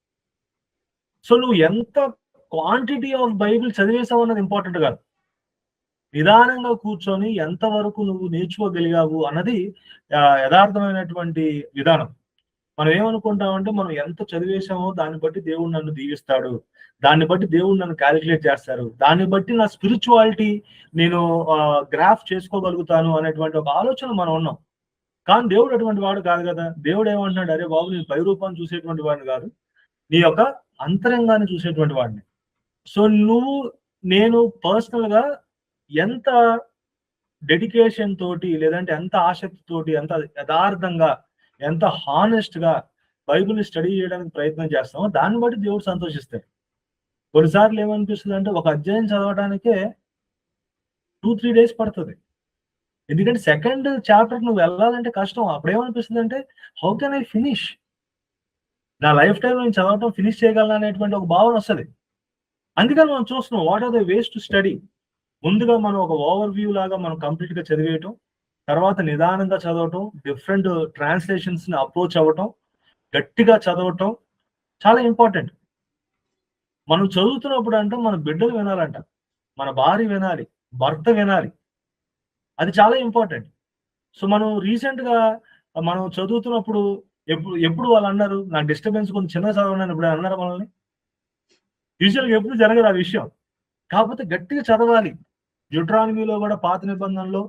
సో నువ్వు ఎంత క్వాంటిటీ ఆఫ్ బైబిల్ చదివేసావు అన్నది ఇంపార్టెంట్ కాదు. నిదానంగా కూర్చొని ఎంతవరకు నువ్వు నేర్చుకోగలిగావు అన్నది యథార్థమైనటువంటి విధానం. మనం ఏమనుకుంటామంటే, మనం ఎంత చదివేశామో దాన్ని బట్టి దేవుడు నన్ను దీవిస్తాడు, దాన్ని బట్టి దేవుడు నన్ను క్యాలిక్యులేట్ చేస్తారు, దాన్ని బట్టి నా స్పిరిచువాలిటీ నేను గ్రాఫ్ చేసుకోగలుగుతాను అనేటువంటి ఒక ఆలోచన మనం ఉన్నాం. కానీ దేవుడు అటువంటి వాడు కాదు కదా. దేవుడు ఏమంటున్నాడు, అరే బాబు, నేను పై రూపాన్ని చూసేటువంటి వాడిని కాదు, నీ యొక్క అంతరంగాన్ని చూసేటువంటి వాడిని. సో నేను పర్సనల్ గా ఎంత డెడికేషన్ తోటి, లేదంటే ఎంత ఆసక్తి తోటి, ఎంత యథార్థంగా, ఎంత హానెస్ట్ గా బైబిల్ స్టడీ చేయడానికి ప్రయత్నం చేస్తామో దాన్ని బట్టి దేవుడు సంతోషిస్తాడు. కొన్నిసార్లు ఏమనిపిస్తుంది అంటే, ఒక అధ్యాయం చదవడానికే 2-3 days పడుతుంది. ఎందుకంటే సెకండ్ చాప్టర్ నువ్వు వెళ్ళాలంటే కష్టం. అప్పుడేమనిపిస్తుంది అంటే, హౌ కెన్ ఐ ఫినిష్, నా లైఫ్ టైం నేను చదవటం ఫినిష్ చేయగలను అనేటువంటి ఒక భావన వస్తుంది. అందుకని మనం చూస్తున్నాం, what are the ways to study. ముందుగా మనం ఒక ఓవర్ వ్యూ లాగా మనం కంప్లీట్ గా చదివేయటం, తర్వాత నిదానంగా చదవటం, డిఫరెంట్ ట్రాన్స్లేషన్స్ ని అప్రోచ్ అవ్వటం, గట్టిగా చదవటం చాలా ఇంపార్టెంట్. మనం చదువుతున్నప్పుడు అంటే మన బిడ్డలు వినాలంట, మన భార్య వినాలి, భర్త వినాలి. అది చాలా ఇంపార్టెంట్. సో మనం రీసెంట్‌గా మనం చదువుతున్నప్పుడు ఎప్పుడు వాళ్ళు అన్నారు, నాకు డిస్టర్బెన్స్ కొంచెం చిన్నగా చదవండి అని ఎప్పుడైనా అన్నారా మనల్ని? యూజువల్‌గా ఎప్పుడు జరగదు ఆ విషయం. కాకపోతే గట్టిగా చదవాలి. డ్యూటరానమీలో కూడా పాత నిబంధనలో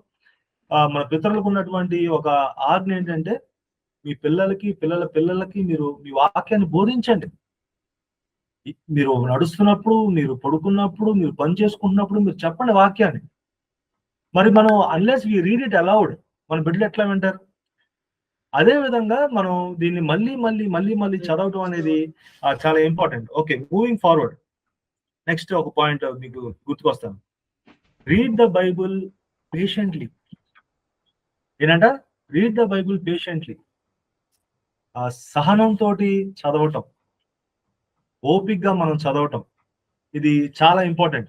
మన పితరులకు ఉన్నటువంటి ఒక ఆజ్ఞ ఏంటంటే, మీ పిల్లలకి, పిల్లల పిల్లలకి మీరు మీ వాక్యాన్ని బోధించండి. మీరు నడుస్తున్నప్పుడు, మీరు పడుకున్నప్పుడు, మీరు పని చేసుకుంటున్నప్పుడు మీరు చెప్పండి వాక్యాన్ని. మరి మనం unless we read it aloud మన బిడ్డలు ఎట్లా వింటారు? అదే విధంగా మనం దీన్ని మళ్ళీ చదవటం అనేది చాలా important. Okay. Moving forward. Next ఒక పాయింట్ మీకు గుర్తుకొస్తాను. Read the Bible patiently. ఏంటంట? Read the Bible patiently. సహనంతోటి చదవటం. ఓపికగా మనం చదవటం. ఇది చాలా ఇంపార్టెంట్.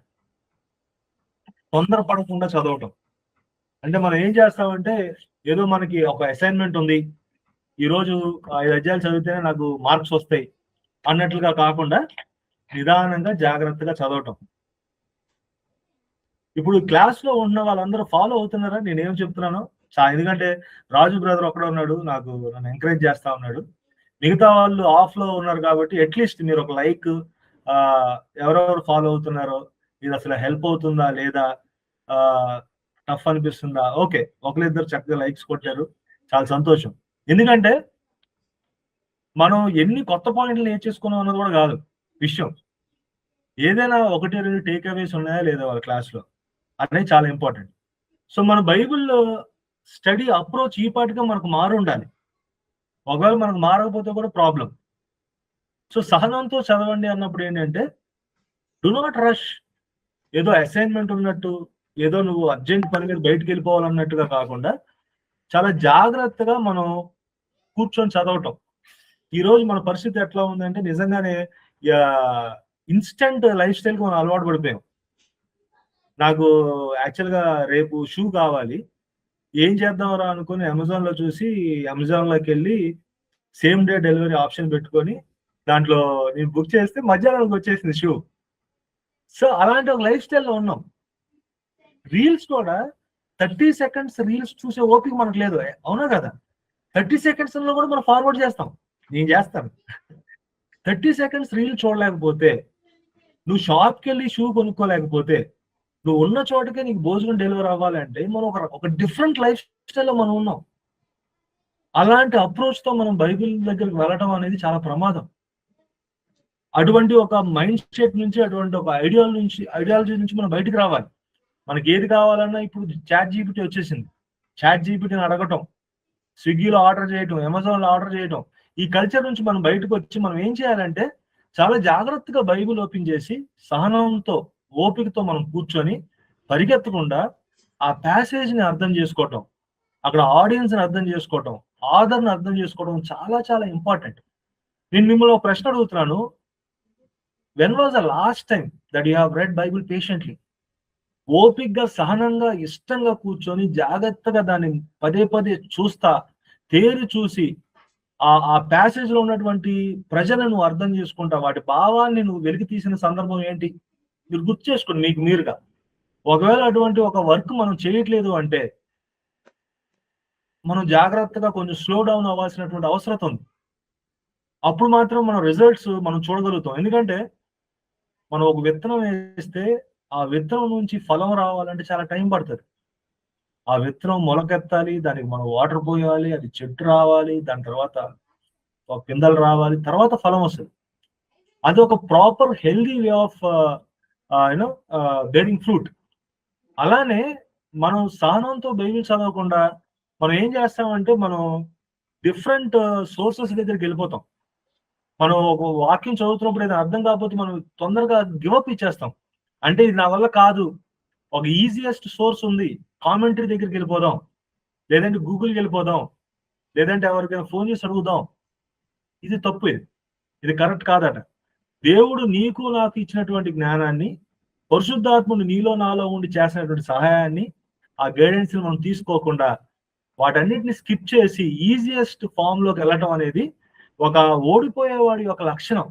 తొందరపడకుండా చదవటం. అంటే మనం ఏం చేస్తామంటే, ఏదో మనకి ఒక అసైన్‌మెంట్ ఉంది. ఈరోజు 5 అధ్యాయాలు చదివితేనే నాకు మార్క్స్ వస్తాయి అన్నట్లుగా కాకుండా, నిదానంగా, జాగ్రత్తగా చదవటం. ఇప్పుడు క్లాస్‌లో ఉన్న వాళ్ళందరూ ఫాలో అవుతున్నారా నేనేం చెప్తున్నానో? ఎందుకంటే రాజు బ్రదర్ ఒక్కడే ఉన్నాడు. నన్ను ఎంకరేజ్ చేస్తా ఉన్నాడు. మిగతా వాళ్ళు ఆఫ్‌లో ఉన్నారు కాబట్టి అట్‌లీస్ట్ మీరు ఒక లైక్ ఎవరెవరు ఫాలో అవుతున్నారో, ఇది అసలు హెల్ప్ అవుతుందా లేదా? టఫ్ అనిపిస్తుందా? ఓకే. ఒకళ్ళిద్దరు చక్కగా లైక్స్ కొట్టారు. చాలా సంతోషం. ఎందుకంటే మనం ఎన్ని కొత్త పాయింట్లు నేర్చేసుకున్నాం అన్నది కూడా కాదు విషయం. ఏదైనా 1, 2 టేక్ అవేస్ ఉన్నాయా లేదా వాళ్ళ క్లాస్‌లో అనేది చాలా ఇంపార్టెంట్. సో మన బైబిల్‌లో స్టడీ అప్రోచ్ ఈ పాటిగా మనకు మారుండాలి. ఒకవేళ మనకు మారకపోతే కూడా ప్రాబ్లమ్. సో సహనంతో చదవండి అన్నప్పుడు ఏంటంటే, డు నాట్ రష్. ఏదో అసైన్‌మెంట్ ఉన్నట్టు, ఏదో నువ్వు అర్జెంట్ పని మీద బయటికెళ్ళిపోవాలన్నట్టుగా కాకుండా, చాలా జాగ్రత్తగా మనం కూర్చొని చదవటం. ఈరోజు మన పరిస్థితి ఎట్లా ఉందంటే నిజంగానే ఇన్‌స్టంట్ లైఫ్ స్టైల్‌కి మనం అలవాటు పడిపోయాం. నాకు యాక్చువల్‌గా రేపు షూ కావాలి. ఏం చేద్దాంరా అనుకోని అమెజాన్‌లో చూసి, అమెజాన్‌లోకెళ్ళి సేమ్ డే డెలివరీ ఆప్షన్ పెట్టుకొని, దాంట్లో నేను బుక్ చేస్తే మధ్యాహ్నానికి వచ్చేసింది షూ. సో, అలాంటి ఒక లైఫ్ స్టైల్‌లో ఉన్నాం. రీల్స్ కూడా 30 సెకండ్స్ రీల్స్ చూసే ఓపిక మనకు లేదు. అవునా కదా? 30 సెకండ్స్‌లో కూడా మనం ఫార్వర్డ్ చేస్తాం. నేను చేస్తాను. 30 సెకండ్స్ రీల్ చూడలేకపోతే, నువ్వు షాప్‌కెళ్ళి షూ కొనుక్కోలేకపోతే, నువ్వు ఉన్న చోటకే నీకు భోజనం డెలివరీ అవ్వాలంటే, మనం ఒక డిఫరెంట్ లైఫ్ స్టైల్‌లో మనం ఉన్నాం. అలాంటి అప్రోచ్‌తో మనం బైబిల్ దగ్గరికి వెళ్ళడం అనేది చాలా ప్రమాదం. అటువంటి ఒక మైండ్ సెట్ నుంచి, అటువంటి ఒక ఐడియాలజీ నుంచి మనం బయటికి రావాలి. మనకి ఏది కావాలన్నా ఇప్పుడు చాట్ జీపీటీ వచ్చేసింది. చాట్ జీపీటీని అడగటం, స్విగ్గీలో ఆర్డర్ చేయటం, అమెజాన్‌లో ఆర్డర్ చేయటం. ఈ కల్చర్ నుంచి మనం బయటకొచ్చి మనం ఏం చేయాలంటే, చాలా జాగ్రత్తగా బైబిల్ ఓపెన్ చేసి, సహనంతో, ఓపికతో మనం కూర్చొని, పరిగెత్తకుండా ఆ ప్యాసేజ్‌ని అర్థం చేసుకోవటం. అక్కడ ఆడియన్స్‌ని అర్థం చేసుకోవటం, ఆథర్‌ని అర్థం చేసుకోవడం చాలా చాలా ఇంపార్టెంట్. నేను మిమ్మల్ని ఒక ప్రశ్న అడుగుతున్నాను. When was the last time that you have read Bible patiently? ఓపికగా, సహనంగా, ఇష్టంగా కూర్చొని జాగ్రత్తగా దాన్ని పదే చూస్తా, తేరి చూసి ఆ ప్యాసేజ్‌లో ఉన్నటువంటి ప్రజలను నువ్వు అర్థం చేసుకుంటా, వాటి భావాన్ని నువ్వు వెలికి తీసిన సందర్భం ఏంటి? మీరు గుర్తు చేసుకోండి మీకు మీరుగా. ఒకవేళ అటువంటి ఒక వర్క్ మనం చేయట్లేదు అంటే, మనం జాగ్రత్తగా కొంచెం స్లో డౌన్ అవ్వాల్సినటువంటి అవసరత ఉంది. అప్పుడు మాత్రం మన రిజల్ట్స్ మనం చూడగలుగుతాం. ఎందుకంటే, మనం ఒక విత్తనం వేస్తే, ఆ విత్తనం నుంచి ఫలం రావాలంటే చాలా టైం పడతది. ఆ విత్తనం మొలకెత్తాలి, దానికి మనం వాటర్ పోయాలి, అది చెట్టు రావాలి, దాని తర్వాత పిందెలు రావాలి, తర్వాత ఫలం వస్తది. అది ఒక proper healthy way of bearing fruit. అలానే మనం సహనంతో బైబిల్ చదవకుండా మనం ఏం చేస్తామంటే, మనం డిఫరెంట్ సోర్సెస్ దగ్గరికెళ్ళిపోతాం. మనం ఒక వాక్యం చదువుతున్నప్పుడు ఏదైనా అర్థం కాకపోతే మనం తొందరగా గివ్ అప్ ఇచ్చేస్తాం. అంటే ఇది నా వల్ల కాదు. ఒక ఈజియెస్ట్ సోర్స్ ఉంది. కామెంటరీ దగ్గరికెళ్ళిపోదాం. లేదంటే గూగుల్‌కెళ్ళిపోదాం. లేదంటే ఎవరికైనా ఫోన్ చేసి అడుగుదాం. ఇది తప్పు ఇది. ఇది కరెక్ట్ కాదట. దేవుడు నీకు నాకు ఇచ్చినటువంటి జ్ఞానాన్ని, పరిశుద్ధాత్ముడు నీలో నాలో ఉండి చేసినటువంటి సహాయాన్ని, ఆ గైడెన్స్‌ని మనం తీసుకోకుండా, వాటన్నిటిని స్కిప్ చేసి ఈజియెస్ట్ ఫార్మ్‌లోకి వెళ్ళటం అనేది ఒక ఓడిపోయేవాడి యొక్క లక్షణం.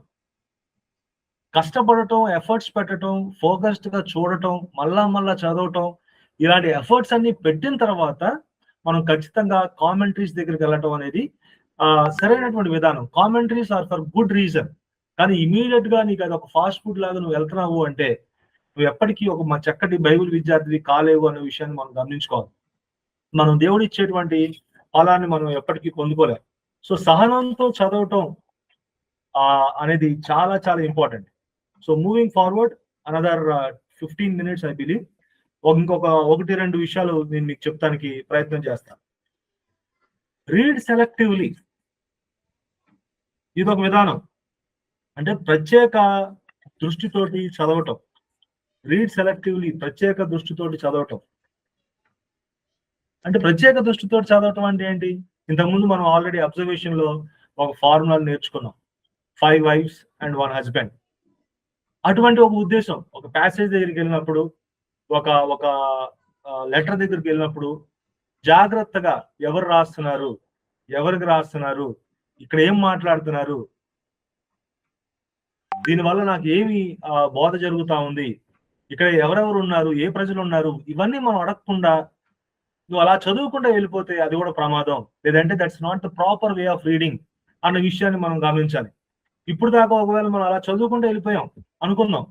కష్టపడటం, ఎఫర్ట్స్ పెట్టడం, ఫోకస్డ్ గా చూడటం, మళ్ళా చదవటం, ఇలాంటి ఎఫర్ట్స్ అన్ని పెట్టిన తర్వాత మనం ఖచ్చితంగా కామెంటరీస్ దగ్గరికి వెళ్ళటం అనేది సరైనటువంటి విధానం. Commentaries are for good reason. కానీ ఇమీడియట్ గా నీకు అది ఒక ఫాస్ట్ ఫుడ్ లాగా నువ్వు వెళ్తున్నావు అంటే నువ్వు ఎప్పటికీ ఒక చక్కటి బైబిల్ విద్యార్థివి కాలేవు అనే విషయాన్ని మనం గమనించుకోవాలి. మనం దేవుడు ఇచ్చేటువంటి ఫలాన్ని మనం ఎప్పటికీ పొందుకోలేం. సో సహనంతో చదవటం అనేది చాలా చాలా important. So moving forward another 15 minutes I believe. ఇంకొక 1-2 విషయాలు నేను మీకు చెప్తానికి ప్రయత్నం చేస్తాను. రీడ్ సెలెక్టివ్లీ, ఇది ఒక విధానం. అంటే ప్రత్యేక దృష్టితోటి చదవటం. రీడ్ సెలెక్టివ్లీ, ప్రత్యేక దృష్టితోటి చదవటం. అంటే ప్రత్యేక దృష్టితోటి చదవటం అంటే ఏంటి? ఇంతకుముందు మనం ఆల్రెడీ అబ్జర్వేషన్ లో ఒక ఫార్ములా నేర్చుకున్నాం, 5 wives and 1 husband. అటువంటి ఒక ఉద్దేశం. ఒక ప్యాసేజ్ దగ్గరికి వెళ్ళినప్పుడు, ఒక లెటర్ దగ్గరికి వెళ్ళినప్పుడు జాగ్రత్తగా ఎవరు రాస్తున్నారు, ఎవరికి రాస్తున్నారు, ఇక్కడ ఏం మాట్లాడుతున్నారు, దీనివల్ల నాకు ఏమి బోధ జరుగుతా ఉంది, ఇక్కడ ఎవరెవరు ఉన్నారు, ఏ ప్రజలు ఉన్నారు, ఇవన్నీ మనం అడగకుండా నువ్వు అలా చదువుకుంటూ వెళ్ళిపోతే అది కూడా ప్రమాదం. లేదంటే that's not the proper way of reading అన్న విషయాన్ని మనం గమనించాలి. ఇప్పుడు దాకా ఒకవేళ మనం అలా చదువుకుంటూ వెళ్ళిపోయాం అనుకున్నాం.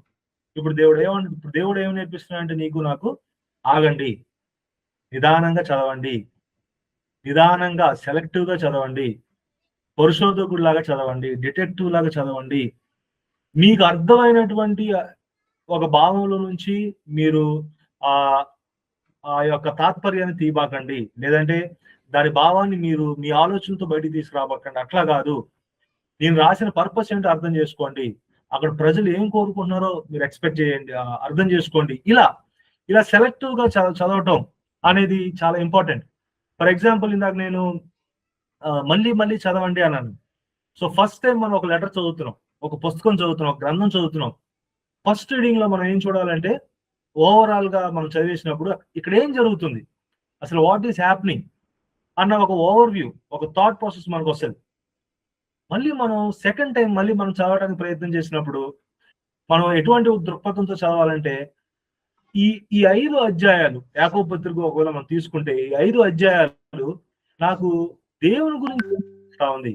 ఇప్పుడు దేవుడు ఏమి నేర్పిస్తున్నా అంటే నీకు నాకు ఆగండి, నిదానంగా చదవండి, నిదానంగా సెలెక్టివ్ గా చదవండి, పరిశోధకుడు లాగా చదవండి, డిటెక్టివ్ లాగా చదవండి. మీకు అర్థమైనటువంటి ఒక భావంలో నుంచి మీరు ఆ యొక్క తాత్పర్యాన్ని తీయబాకండి, లేదంటే దాని భావాన్ని మీరు మీ ఆలోచనతో బయటికి తీసుకురాబకండి. అట్లా కాదు, నేను రాసిన పర్పస్ ఏంటో అర్థం చేసుకోండి, అక్కడ ప్రజలు ఏం కోరుకుంటున్నారో మీరు ఎక్స్పెక్ట్ చేయండి, అర్థం చేసుకోండి. ఇలా సెలెక్టివ్ గా చదవటం అనేది చాలా ఇంపార్టెంట్. ఫర్ ఎగ్జాంపుల్, ఇందాక నేను మళ్ళీ చదవండి అన్నాను. సో ఫస్ట్ టైం మనం ఒక లెటర్ చదువుతున్నాం, ఒక పుస్తకం చదువుతున్నాం, ఒక గ్రంథం చదువుతున్నాం. ఫస్ట్ రీడింగ్ లో మనం ఏం చూడాలంటే, ఓవరాల్ గా మనం చదివేసినప్పుడు ఇక్కడ ఏం జరుగుతుంది, అసలు వాట్ ఈస్ హ్యాపెనింగ్ అన్న ఒక ఓవర్ వ్యూ, ఒక థాట్ ప్రాసెస్ మనకు వస్తుంది. మళ్ళీ మనం సెకండ్ టైం మనం చదవడానికి ప్రయత్నం చేసినప్పుడు మనం ఎటువంటి దృక్పథంతో చదవాలంటే, ఈ 5 అధ్యాయాలు యాకోబు పత్రిక ఒకవేళ మనం తీసుకుంటే, ఈ 5 అధ్యాయాలు నాకు దేవుని గురించి ఉంది,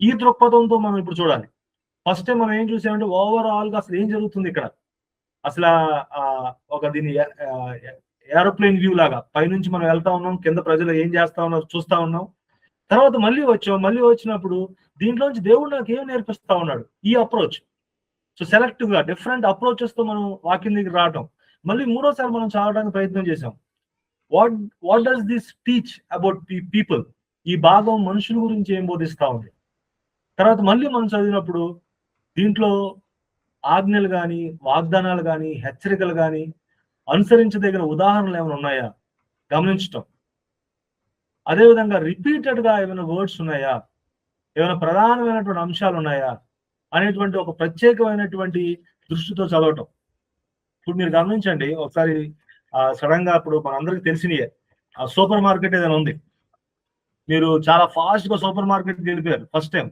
ఈ దృక్పథంతో మనం ఇప్పుడు చూడాలి. ఫస్ట్ టైం మనం ఏం చూసామంటే ఓవరాల్ గా అసలు ఏం జరుగుతుంది ఇక్కడ, అసలు ఒక దీని ఏరోప్లేన్ వ్యూ లాగా పైనుంచి మనం వెళ్తా ఉన్నాం, కింద ప్రజలు ఏం చేస్తా ఉన్నారు చూస్తా ఉన్నాం. తర్వాత మళ్ళీ వచ్చినప్పుడు దీంట్లోంచి దేవుడు నాకు ఏం నేర్పిస్తా ఉన్నాడు, ఈ అప్రోచ్. సో సెలెక్టివ్ గా డిఫరెంట్ అప్రోచెస్ తో మనం వాక్యం దగ్గర రావటం. మళ్ళీ మూడోసారి మనం చదవడానికి ప్రయత్నం చేసాం, what does this teach about people, ఈ భాగం మనుషుల గురించి ఏం బోధిస్తా ఉంది. తర్వాత మళ్ళీ మనం చదివినప్పుడు దీంట్లో ఆజ్ఞలు కానీ, వాగ్దానాలు కానీ, హెచ్చరికలు కానీ, అనుసరించదగిన ఉదాహరణలు ఏమైనా ఉన్నాయా గమనించటం. అదేవిధంగా రిపీటెడ్ గా ఏమైనా వర్డ్స్ ఉన్నాయా, ఏమైనా ప్రధానమైనటువంటి అంశాలు ఉన్నాయా అనేటువంటి ఒక ప్రత్యేకమైనటువంటి దృష్టితో చదవటం. ఇప్పుడు మీరు గమనించండి ఒకసారి, సడన్ గా ఇప్పుడు మనందరికి తెలిసినయే, ఆ సూపర్ మార్కెట్ ఏదైనా ఉంది, మీరు చాలా ఫాస్ట్ గా సూపర్ మార్కెట్కి వెళ్ళిపోయారు. ఫస్ట్ టైం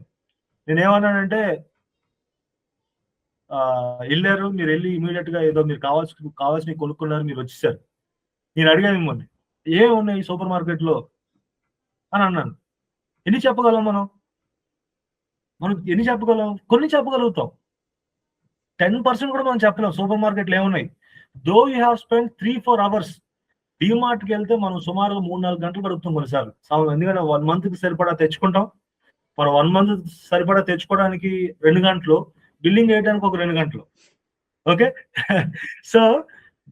నేనేమన్నానంటే, వెళ్ళారు, మీరు వెళ్ళి ఇమీడియట్ గా ఏదో మీరు కావాల్సి కొనుక్కున్నారు, మీరు వచ్చేసారు. నేను అడిగాను మిమ్మల్ని, ఏమున్నాయి సూపర్ మార్కెట్ లో అని అన్నాను. ఎన్ని చెప్పగలం మనం ఎన్ని చెప్పగలం? కొన్ని చెప్పగలుగుతాం, 10% కూడా మనం చెప్పలేం సూపర్ మార్కెట్లు ఏమున్నాయి. Though you have spend 3-4 hours. డిమార్ట్కి వెళ్తే మనం సుమారుగా 3-4 గంటలు గడుపుతాం కొన్నిసార్లు. ఎందుకంటే 1 month కి సరిపడా తెచ్చుకుంటాం. మనం 1 month సరిపడా తెచ్చుకోవడానికి 2 గంటలు, బిల్లింగ్ వేయడానికి ఒక 2 గంటలు. ఓకే. సో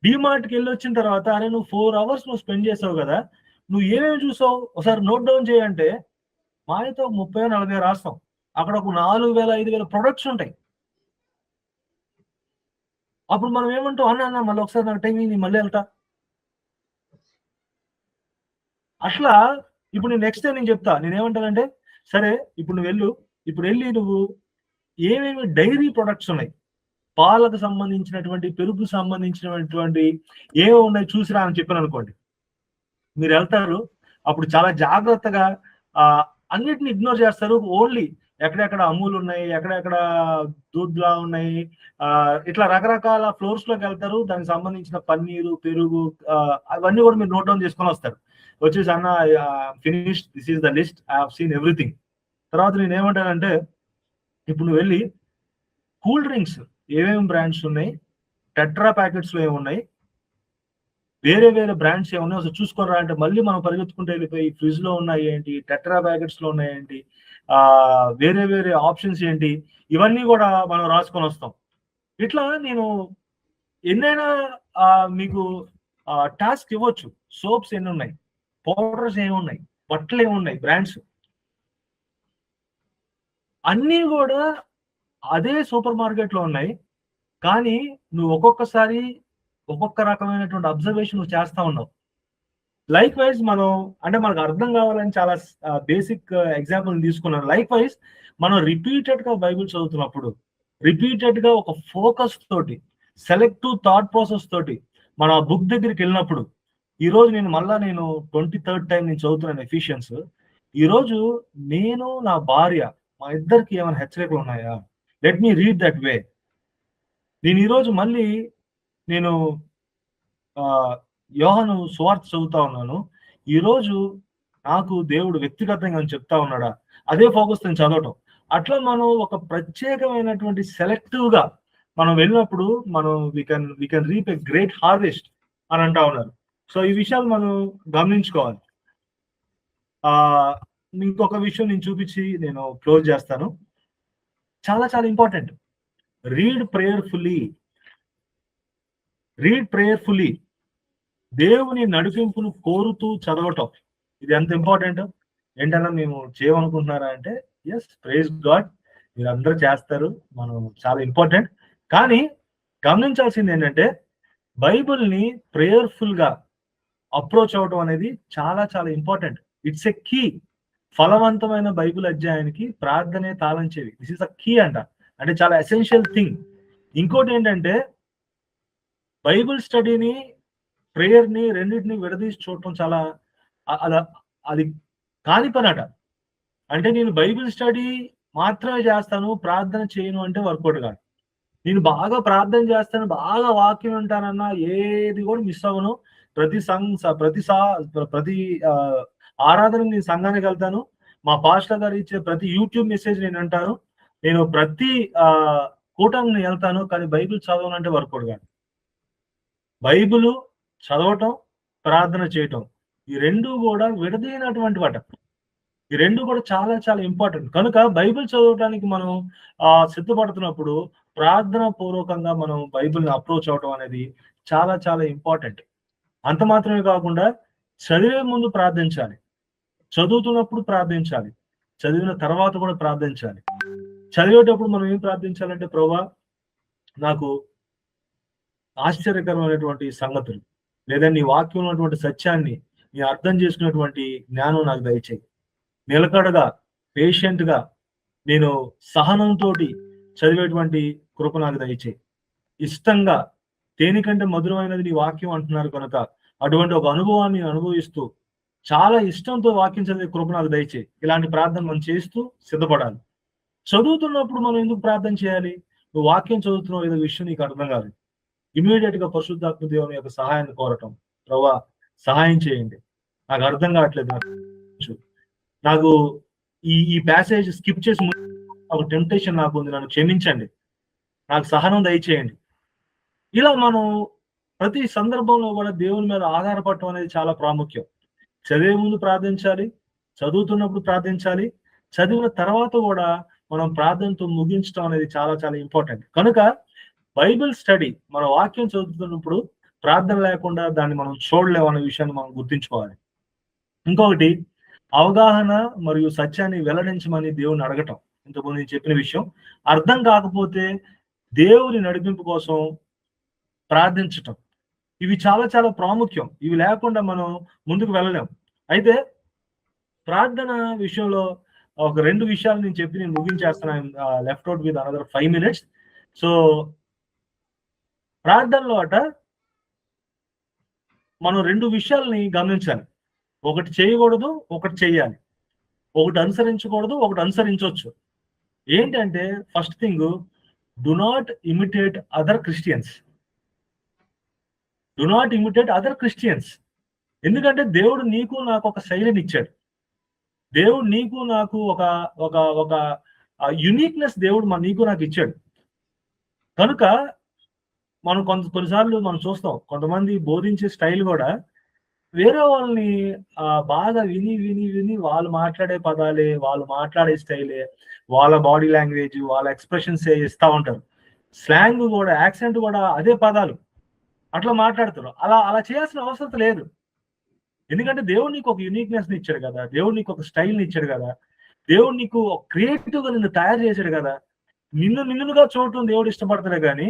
డిమార్ట్కి వెళ్ళి వచ్చిన తర్వాత, అరే నువ్వు 4 hours నువ్వు స్పెండ్ చేసావు కదా, నువ్వు ఏమేమి చూసావు ఒకసారి నోట్ డౌన్ చేయంటే మా అయితే 30-40 రాస్తాం. అక్కడ ఒక 4,000-5,000 ప్రొడక్ట్స్ ఉంటాయి. అప్పుడు మనం ఏమంటాం, అన్న మళ్ళీ ఒకసారి నాకు టైం అయింది, మళ్ళీ వెళ్తా. అట్లా ఇప్పుడు నేను నెక్స్ట్ టైం నేను చెప్తా, నేనేమంటానంటే, సరే ఇప్పుడు నువ్వు వెళ్ళి నువ్వు ఏమేమి డైరీ ప్రొడక్ట్స్ ఉన్నాయి, పాలకు సంబంధించినటువంటి, పెరుగు సంబంధించినటువంటి ఏవో ఉన్నాయి చూసిరా అని చెప్పాను అనుకోండి. మీరు వెళ్తారు, అప్పుడు చాలా జాగ్రత్తగా అన్నిటిని ఇగ్నోర్ చేస్తారు, ఓన్లీ ఎక్కడెక్కడ అమూల్ ఉన్నాయి, ఎక్కడెక్కడ దూద్లా ఉన్నాయి, ఇట్లా రకరకాల ఫ్లోర్స్ లోకి వెళ్తారు. దానికి సంబంధించిన పన్నీరు, పెరుగు, అవన్నీ కూడా మీరు నోట్ డౌన్ చేసుకొని వస్తారు. వచ్చేసి అన్న finish, this is the list, I have seen everything. తర్వాత నేను ఏమంటానంటే, ఇప్పుడు నువ్వు వెళ్ళి కూల్ డ్రింక్స్ ఏమేమి బ్రాండ్స్ ఉన్నాయి, టెట్రా ప్యాకెట్స్ లో ఏమున్నాయి, వేరే వేరే బ్రాండ్స్ ఏమున్నాయి అసలు చూసుకొని రా అంటే మళ్ళీ మనం పరిగెత్తుకుంటూ వెళ్ళిపోయి ఫ్రిడ్జ్ లో ఉన్నాయి ఏంటి, టెట్రా ప్యాకెట్స్ లో ఉన్నాయి ఏంటి, వేరే వేరే ఆప్షన్స్ ఏంటి, ఇవన్నీ కూడా మనం రాసుకొని వస్తాం. ఇట్లా నేను ఎన్నైనా మీకు టాస్క్ ఇవ్వచ్చు. సోప్స్ ఎన్ని ఉన్నాయి, పౌడర్స్ ఏమున్నాయి, బట్టలు ఏమున్నాయి, బ్రాండ్స్ అన్నీ కూడా అదే సూపర్ మార్కెట్ లో ఉన్నాయి. కానీ నువ్వు ఒక్కొక్కసారి ఒక్కొక్క రకమైనటువంటి అబ్జర్వేషన్ నువ్వు చేస్తా ఉన్నావు. లైక్ వైజ్ మనం అంటే మనకు అర్థం కావాలని చాలా బేసిక్ ఎగ్జాంపుల్ తీసుకున్నాను. లైక్ వైజ్ మనం రిపీటెడ్ గా బైబిల్ చదువుతున్నప్పుడు, రిపీటెడ్ గా ఒక ఫోకస్ తోటి, సెలెక్టివ్ థాట్ ప్రాసెస్ తోటి మనం ఆ బుక్ దగ్గరికి వెళ్ళినప్పుడు, ఈ రోజు నేను 23rd టైం నేను చదువుతున్నాను ఎఫిషియన్స్. ఈ రోజు నేను నా భార్య మా ఇద్దరికి ఏమైనా హెచ్చరికలు ఉన్నాయా, let me read that way. నేను ఈరోజు మళ్ళీ నేను యోహాను సువార్త చదువుతా ఉన్నాను, ఈరోజు నాకు దేవుడు వ్యక్తిగతంగా చెప్తా ఉన్నాడా, అదే ఫోకస్ నేను చదవటం. అట్లా మనం ఒక ప్రత్యేకమైనటువంటి సెలెక్టివ్ గా మనం వెళ్ళినప్పుడు మనం we can reap a great harvest అని అంటా ఉన్నారు. సో ఈ విషయాలు మనం గమనించుకోవాలి. ఇంకొక విషయం నేను చూపించి నేను క్లోజ్ చేస్తాను. చాలా చాలా important, read prayerfully. Read prayerfully, దేవుని నడిపింపును కోరుతూ చదవటం. ఇది ఎంత ఇంపార్టెంట్. ఏంటన్నా మేము చేయమనుకుంటున్నారా అంటే, ఎస్, ప్రైజ్ గాడ్, మీరు అందరూ చేస్తారు, మనం చాలా ఇంపార్టెంట్. కానీ గమనించాల్సింది ఏంటంటే, బైబిల్ని ప్రేయర్ఫుల్ గా అప్రోచ్ అవ్వటం అనేది చాలా చాలా ఇంపార్టెంట్. It's a key. ఫలవంతమైన బైబిల్ అధ్యాయానికి ప్రార్థనే తాళం చెవి. దిస్ ఇస్ అ కీ అంటే చాలా ఎసెన్షియల్ థింగ్. ఇంకోటి ఏంటంటే, బైబిల్ స్టడీని, ప్రేయర్ని రెండింటిని విడదీసి చూడటం చాలా అది కాని పనట. అంటే నేను బైబిల్ స్టడీ మాత్రమే చేస్తాను, ప్రార్థన చేయను అంటే వర్కౌట్ కాదు. నేను బాగా ప్రార్థన చేస్తాను, బాగా వాక్యం వింటానన్నా ఏది కూడా మిస్ అవ్వను. ప్రతి ఆరాధన నేను సంఘానికి వెళ్తాను. మా పాస్టర్ గారు ఇచ్చే ప్రతి యూట్యూబ్ మెసేజ్ నేను అంటాను. నేను ప్రతి కూటమిని వెళ్తాను. కానీ బైబిల్ చదవనంటే వర్కౌట్ కాదు. బైబిల్ చదవటం, ప్రార్థన చేయటం, ఈ రెండు కూడా విడదీయనటువంటి వాట. ఈ రెండు కూడా చాలా చాలా ఇంపార్టెంట్. కనుక బైబిల్ చదవటానికి మనం సిద్ధపడుతున్నప్పుడు ప్రార్థన పూర్వకంగా మనం బైబిల్ని అప్రోచ్ అవటం అనేది చాలా చాలా ఇంపార్టెంట్. అంత మాత్రమే కాకుండా చదివే ముందు ప్రార్థించాలి, చదువుతున్నప్పుడు ప్రార్థించాలి, చదివిన తర్వాత కూడా ప్రార్థించాలి. చదివేటప్పుడు మనం ఏం ప్రార్థించాలంటే, ప్రభువా నాకు ఆశ్చర్యకరమైనటువంటి సంగతులు లేదా నీ వాక్యం ఉన్నటువంటి సత్యాన్ని నీ అర్థం చేసుకున్నటువంటి జ్ఞానం నాకు దయచేయి. నిలకడగా, పేషెంట్ గా, నేను సహనంతో చదివేటువంటి కృప నాకు దయచేయి. ఇష్టంగా, దేనికంటే మధురమైనది నీ వాక్యం అంటున్నారు కనుక అటువంటి ఒక అనుభవాన్ని అనుభవిస్తూ చాలా ఇష్టంతో వాక్యం చదివే కృప నాకు దయచేయి. ఇలాంటి ప్రార్థన మనం చేస్తూ సిద్ధపడాలి. చదువుతున్నప్పుడు మనం ఎందుకు ప్రార్థన చేయాలి? నువ్వు వాక్యం చదువుతున్నావు, ఏదో విషయం నీకు అర్థం కాదు, ఇమీడియట్ గా పరిశుద్ధాత్మ దేవుని యొక్క సహాయాన్ని కోరటం. ప్రభువా సహాయం చేయండి, నాకు అర్థం కావట్లేదు, నాకు ఈ ప్యాసేజ్ స్కిప్ చేసి ఒక టెంప్టేషన్ నాకు ఉంది, నన్ను క్షమించండి, నాకు సహనం దయచేయండి. ఇలా మనం ప్రతి సందర్భంలో కూడా దేవుని మీద ఆధారపడటం అనేది చాలా ప్రాముఖ్యం. చదివే ముందు ప్రార్థించాలి, చదువుతున్నప్పుడు ప్రార్థించాలి, చదివిన తర్వాత కూడా మనం ప్రార్థనతో ముగించడం అనేది చాలా చాలా ఇంపార్టెంట్. కనుక బైబిల్ స్టడీ, మన వాక్యం చదువుతున్నప్పుడు ప్రార్థన లేకుండా దాన్ని మనం చూడలేము అనే విషయాన్ని మనం గుర్తించుకోవాలి. ఇంకొకటి, అవగాహన మరియు సత్యాన్ని వెల్లడించమని దేవుని అడగటం. ఇంతకుముందు నేను చెప్పిన విషయం. అర్థం కాకపోతే దేవుని నడిపింపు కోసం ప్రార్థించటం, ఇవి చాలా చాలా ప్రాముఖ్యం. ఇవి లేకుండా మనం ముందుకు వెళ్ళలేం. అయితే ప్రార్థన విషయంలో ఒక 2 విషయాలు నేను చెప్పి నేను ముగించేస్తున్నాను. Left out with another 5 minutes. So ప్రార్థనలో మనం 2 విషయాలని గమనించాలి. ఒకటి చేయకూడదు, ఒకటి చెయ్యాలి. ఒకటి అనుసరించకూడదు, ఒకటి అనుసరించవచ్చు. ఏంటంటే first thing, do not imitate other Christians. Do not imitate other Christians. ఎందుకంటే దేవుడు నీకు నాకు ఒక శైలిని ఇచ్చాడు. దేవుడు నీకు నాకు ఒక ఒక ఒక యునిక్నెస్ దేవుడు నీకు నాకు ఇచ్చాడు. కనుక మనం కొన్నిసార్లు మనం చూస్తాం, కొంతమంది బోధించే స్టైల్ కూడా వేరే వాళ్ళని బాగా విని విని విని వాళ్ళు మాట్లాడే పదాలే, వాళ్ళు మాట్లాడే స్టైలే, వాళ్ళ బాడీ లాంగ్వేజ్, వాళ్ళ ఎక్స్ప్రెషన్స్ ఇస్తా ఉంటారు. స్లాంగ్ కూడా, యాక్సెంట్ కూడా అదే పదాలు అట్లా మాట్లాడతారు. అలా అలా చేయాల్సిన అవసరం లేదు. ఎందుకంటే దేవుడు నీకు ఒక యూనిక్నెస్ ని ఇచ్చాడు కదా, దేవుడు నీకు ఒక స్టైల్ ని ఇచ్చాడు కదా, దేవుడు నీకు క్రియేటివ్ గా నిన్ను తయారు చేశాడు కదా. నిన్నుగా చూడటం దేవుడు ఇష్టపడతాడు కానీ,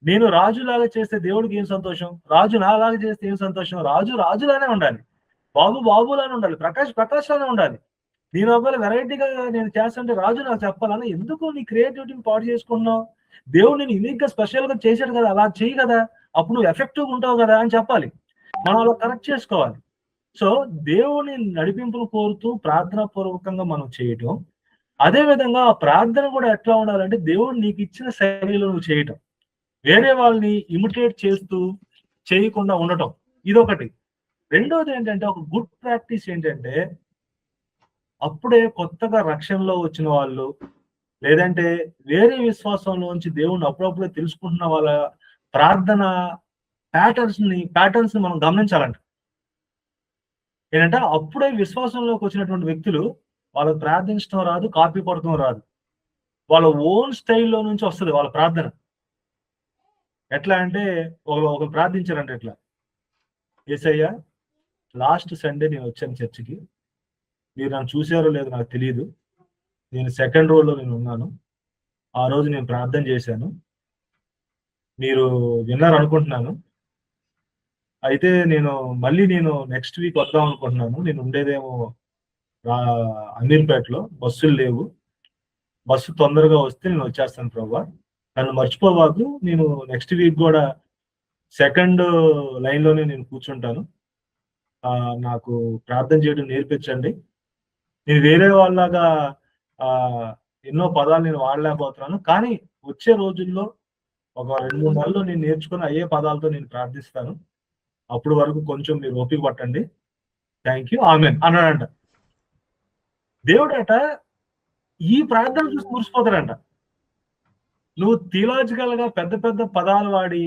నేను రాజులాగా చేస్తే దేవుడికి ఏం సంతోషం, రాజు నాలాగా చేస్తే ఏం సంతోషం. రాజు రాజులానే ఉండాలి, బాబు బాబులానే ఉండాలి, ప్రకాష్ ప్రకాష్ లానే ఉండాలి. నేను ఒకవేళ వెరైటీగా నేను చేస్తుంటే రాజు నాకు చెప్పాలని ఎందుకు నీ క్రియేటివిటీని పాటు చేసుకున్నావు? దేవుడు నేను యూనిక్ గా స్పెషల్ గా చేశాడు కదా, అలా చేయి కదా, అప్పుడు నువ్వు ఎఫెక్టివ్గా ఉంటావు కదా అని చెప్పాలి. మనం అలా కరెక్ట్ చేసుకోవాలి. సో దేవుని నడిపింపును కోరుతూ ప్రార్థనా పూర్వకంగా మనం చేయటం, అదే విధంగా ఆ ప్రార్థన కూడా ఎట్లా ఉండాలంటే దేవుడు నీకు ఇచ్చిన శైలిలో నువ్వు చేయటం, వేరే వాళ్ళని ఇమిటేట్ చేస్తూ చేయకుండా ఉండటం, ఇదొకటి. రెండోది ఏంటంటే, ఒక గుడ్ ప్రాక్టీస్ ఏంటంటే, అప్పుడే కొత్తగా రక్షణలో వచ్చిన వాళ్ళు, లేదంటే వేరే విశ్వాసంలోంచి దేవుణ్ణి అప్పుడప్పుడే తెలుసుకుంటున్న వాళ్ళ ప్రార్థన ప్యాటర్న్స్ మనం గమనించాలంట. ఏంటంటే అప్పుడే విశ్వాసంలోకి వచ్చినటువంటి వ్యక్తులు వాళ్ళకి ప్రార్థించడం రాదు, కాపీ కొడటం రాదు, వాళ్ళ ఓన్ స్టైల్లో నుంచి వస్తుంది వాళ్ళ ప్రార్థన. ఎట్లా అంటే ఒక ప్రార్థించారంటే ఎట్లా, యేసయ్య లాస్ట్ సండే నేను వచ్చాను చర్చికి, మీరు నన్ను చూసారో లేదో నాకు తెలియదు, నేను సెకండ్ రోలో నేను ఉన్నాను, ఆ రోజు నేను ప్రార్థన చేశాను, మీరు విన్నారు అనుకుంటున్నాను, అయితే నేను నెక్స్ట్ వీక్ వద్దాం అనుకుంటున్నాను, నేను ఉండేదేమో అమీర్పేటలో, బస్సులు లేవు, బస్సు తొందరగా వస్తే నేను వచ్చేస్తాను ప్రభువా, నన్ను మర్చిపోవాకు, నేను నెక్స్ట్ వీక్ కూడా సెకండ్ లైన్లోనే నేను కూర్చుంటాను, నాకు ప్రార్థన చేయడం నేర్పించండి, నేను వేరే వాళ్ళలాగా ఎన్నో పదాలు నేను వాడలేకపోతున్నాను, కానీ వచ్చే రోజుల్లో ఒక 2-3 నెలలు నేను నేర్చుకుని అయ్యే పదాలతో నేను ప్రార్థిస్తాను, అప్పుడు వరకు కొంచెం మీరు ఓపిక పట్టండి, థ్యాంక్ యూ, ఆమెన్ అన్నాడంట. దేవుడట ఈ ప్రార్థన చూసి మురిసిపోతాడంట. నువ్వు థియలాజికల్ గా పెద్ద పెద్ద పదాలు వాడి,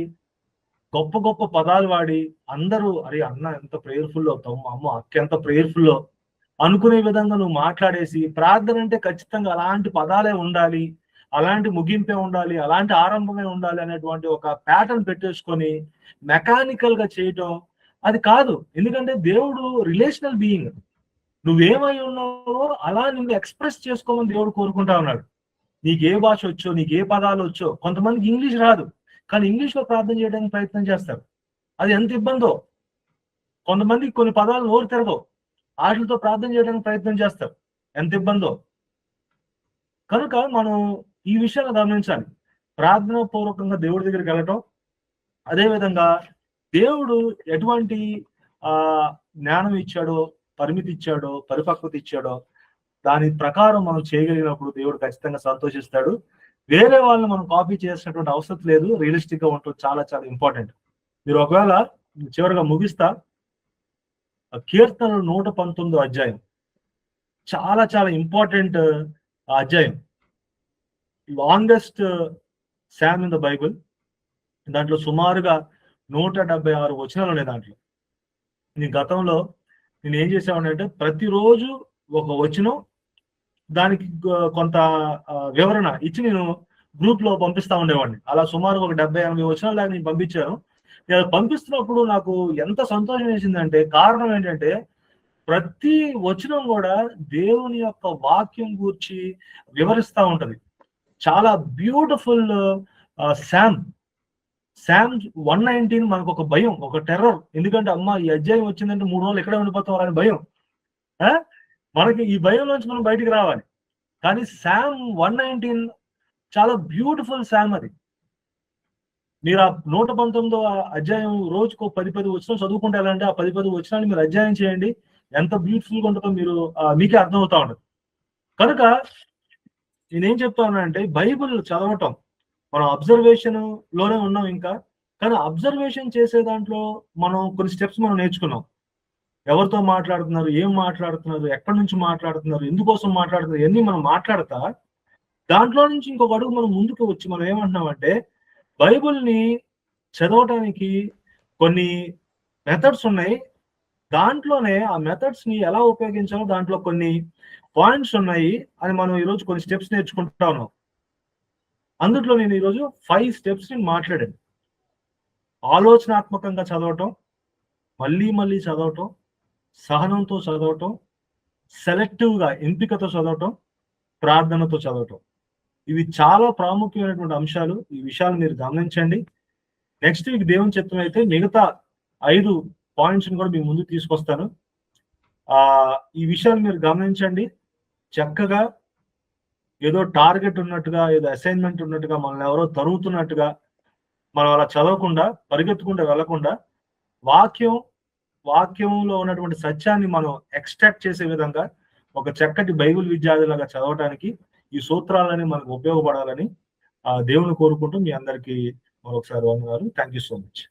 గొప్ప గొప్ప పదాలు వాడి, అందరూ అరే అన్న ఎంత ప్రేయర్ఫుల్ అవుతావు, అమ్మ అక్క ఎంత ప్రేయర్ఫుల్ అనుకునే విధంగా నువ్వు మాట్లాడేసి, ప్రార్థన అంటే ఖచ్చితంగా అలాంటి పదాలే ఉండాలి, అలాంటి ముగింపే ఉండాలి, అలాంటి ఆరంభమే ఉండాలి అనేటువంటి ఒక ప్యాటర్న్ పెట్టేసుకొని మెకానికల్ గా చేయటం అది కాదు. ఎందుకంటే దేవుడు రిలేషనల్ బీయింగ్, నువ్వేమై ఉన్నావో అలా నిన్ను ఎక్స్ప్రెస్ చేసుకోమని దేవుడు కోరుకుంటా ఉన్నాడు. నీకు ఏ భాష వచ్చో, నీకు ఏ పదాలు వచ్చో, కొంతమందికి ఇంగ్లీష్ రాదు కానీ ఇంగ్లీష్ లో ప్రార్థన చేయడానికి ప్రయత్నం చేస్తారు, అది ఎంత ఇబ్బందో. కొంతమందికి కొన్ని పదాలు నోరు తిరగవు, వాటితో ప్రార్థన చేయడానికి ప్రయత్నం చేస్తారు, ఎంత ఇబ్బందో. కనుక మనం ఈ విషయాలు గమనించాలి. ప్రార్థన పూర్వకంగా దేవుడి దగ్గరికి వెళ్ళటం, అదేవిధంగా దేవుడు ఎటువంటి జ్ఞానం ఇచ్చాడో, పరిమితి ఇచ్చాడో, పరిపక్వత ఇచ్చాడో దాని ప్రకారం మనం చేయగలిగినప్పుడు దేవుడు ఖచ్చితంగా సంతోషిస్తాడు. వేరే వాళ్ళని మనం కాపీ చేసినటువంటి అవసరం లేదు, రియలిస్టిక్ గా ఉంటుంది, చాలా చాలా ఇంపార్టెంట్. మీరు ఒకవేళ చివరిగా ముగిస్తా, కీర్తనలు 119 అధ్యాయం చాలా చాలా ఇంపార్టెంట్ అధ్యాయం, longest Sam in the Bible. దాంట్లో సుమారుగా 176 వచనాలు ఉన్నాయి. దాంట్లో నేను గతంలో నేను ఏం చేసామంటే ప్రతిరోజు ఒక వచనం, దానికి కొంత వివరణ ఇచ్చి నేను గ్రూప్ లో పంపిస్తా ఉండేవాడిని. అలా సుమారు ఒక 70-80 వచనాలు దాకా నేను పంపించాను. నేను పంపిస్తున్నప్పుడు నాకు ఎంత సంతోషం వేసిందంటే, కారణం ఏంటంటే ప్రతి వచనం కూడా దేవుని యొక్క వాక్యం గూర్చి వివరిస్తూ ఉంటది. చాలా బ్యూటిఫుల్ శామ్ 119 మనకు ఒక భయం, ఒక టెర్రర్. ఎందుకంటే అమ్మ ఈ అధ్యాయం వచ్చిందంటే 3 రోజులు ఎక్కడే ఉండిపోతాం అని భయం. మనకి ఈ భయం నుంచి మనం బయటికి రావాలి. కానీ శామ్ 119 చాలా బ్యూటిఫుల్ శామ్. అది మీరు ఆ 119వ అధ్యాయం రోజుకు 10 వచనం చదువుకుంటే వెళ్ళండి, ఆ 10 వచనాలు మీరు అధ్యాయం చేయండి, ఎంత బ్యూటిఫుల్ గా ఉంటుందో మీకే అర్థమవుతా ఉంటుంది. కనుక నేనేం చెప్తానంటే బైబిల్ చదవటం, మనం అబ్జర్వేషన్ లోనే ఉన్నాం ఇంకా. కానీ అబ్జర్వేషన్ చేసే దాంట్లో మనం కొన్ని స్టెప్స్ మనం నేర్చుకున్నాం. ఎవరితో మాట్లాడుతున్నారు, ఏం మాట్లాడుతున్నారు, ఎక్కడి నుంచి మాట్లాడుతున్నారు, ఎందుకోసం మాట్లాడుతున్నారు, ఇవన్నీ మనం మాట్లాడతా దాంట్లో నుంచి ఇంకొక అడుగు మనం ముందుకు వచ్చి మనం ఏమంటున్నామంటే బైబిల్ని చదవటానికి కొన్ని మెథడ్స్ ఉన్నాయి. దాంట్లోనే ఆ మెథడ్స్ ని ఎలా ఉపయోగించాలో దాంట్లో కొన్ని పాయింట్స్ ఉన్నాయి అని మనం ఈరోజు కొన్ని స్టెప్స్ నేర్చుకుంటా ఉన్నాం. అందుట్లో నేను ఈరోజు 5 స్టెప్స్ ని మాట్లాడాను. ఆలోచనాత్మకంగా చదవటం, మళ్ళీ మళ్ళీ చదవటం, సహనంతో చదవటం, సెలెక్టివ్ గా ఎంపికతో చదవటం, ప్రార్థనతో చదవటం. ఇవి చాలా ప్రాముఖ్యమైనటువంటి అంశాలు. ఈ విషయాలు మీరు గమనించండి. నెక్స్ట్ వీక్ దేవుని చిత్తం అయితే మిగతా 5 పాయింట్స్ కూడా మీ ముందు తీసుకొస్తాను. ఈ విషయాలు మీరు గమనించండి. చక్కగా ఏదో టార్గెట్ ఉన్నట్టుగా, ఏదో అసైన్మెంట్ ఉన్నట్టుగా, మనల్ని ఎవరో తరుగుతున్నట్టుగా మనం అలా చదవకుండా, పరిగెత్తుకుంటూ వెళ్లకుండా వాక్యంలో ఉన్నటువంటి సత్యాన్ని మనం ఎక్స్ట్రాక్ట్ చేసే విధంగా ఒక చక్కటి బైబిల్ విద్యార్థులాగా చదవడానికి ఈ సూత్రాలని మనకు ఉపయోగపడాలని దేవుని కోరుకుంటూ మీ అందరికీ మరొకసారి వందనాలు. Thank you so much.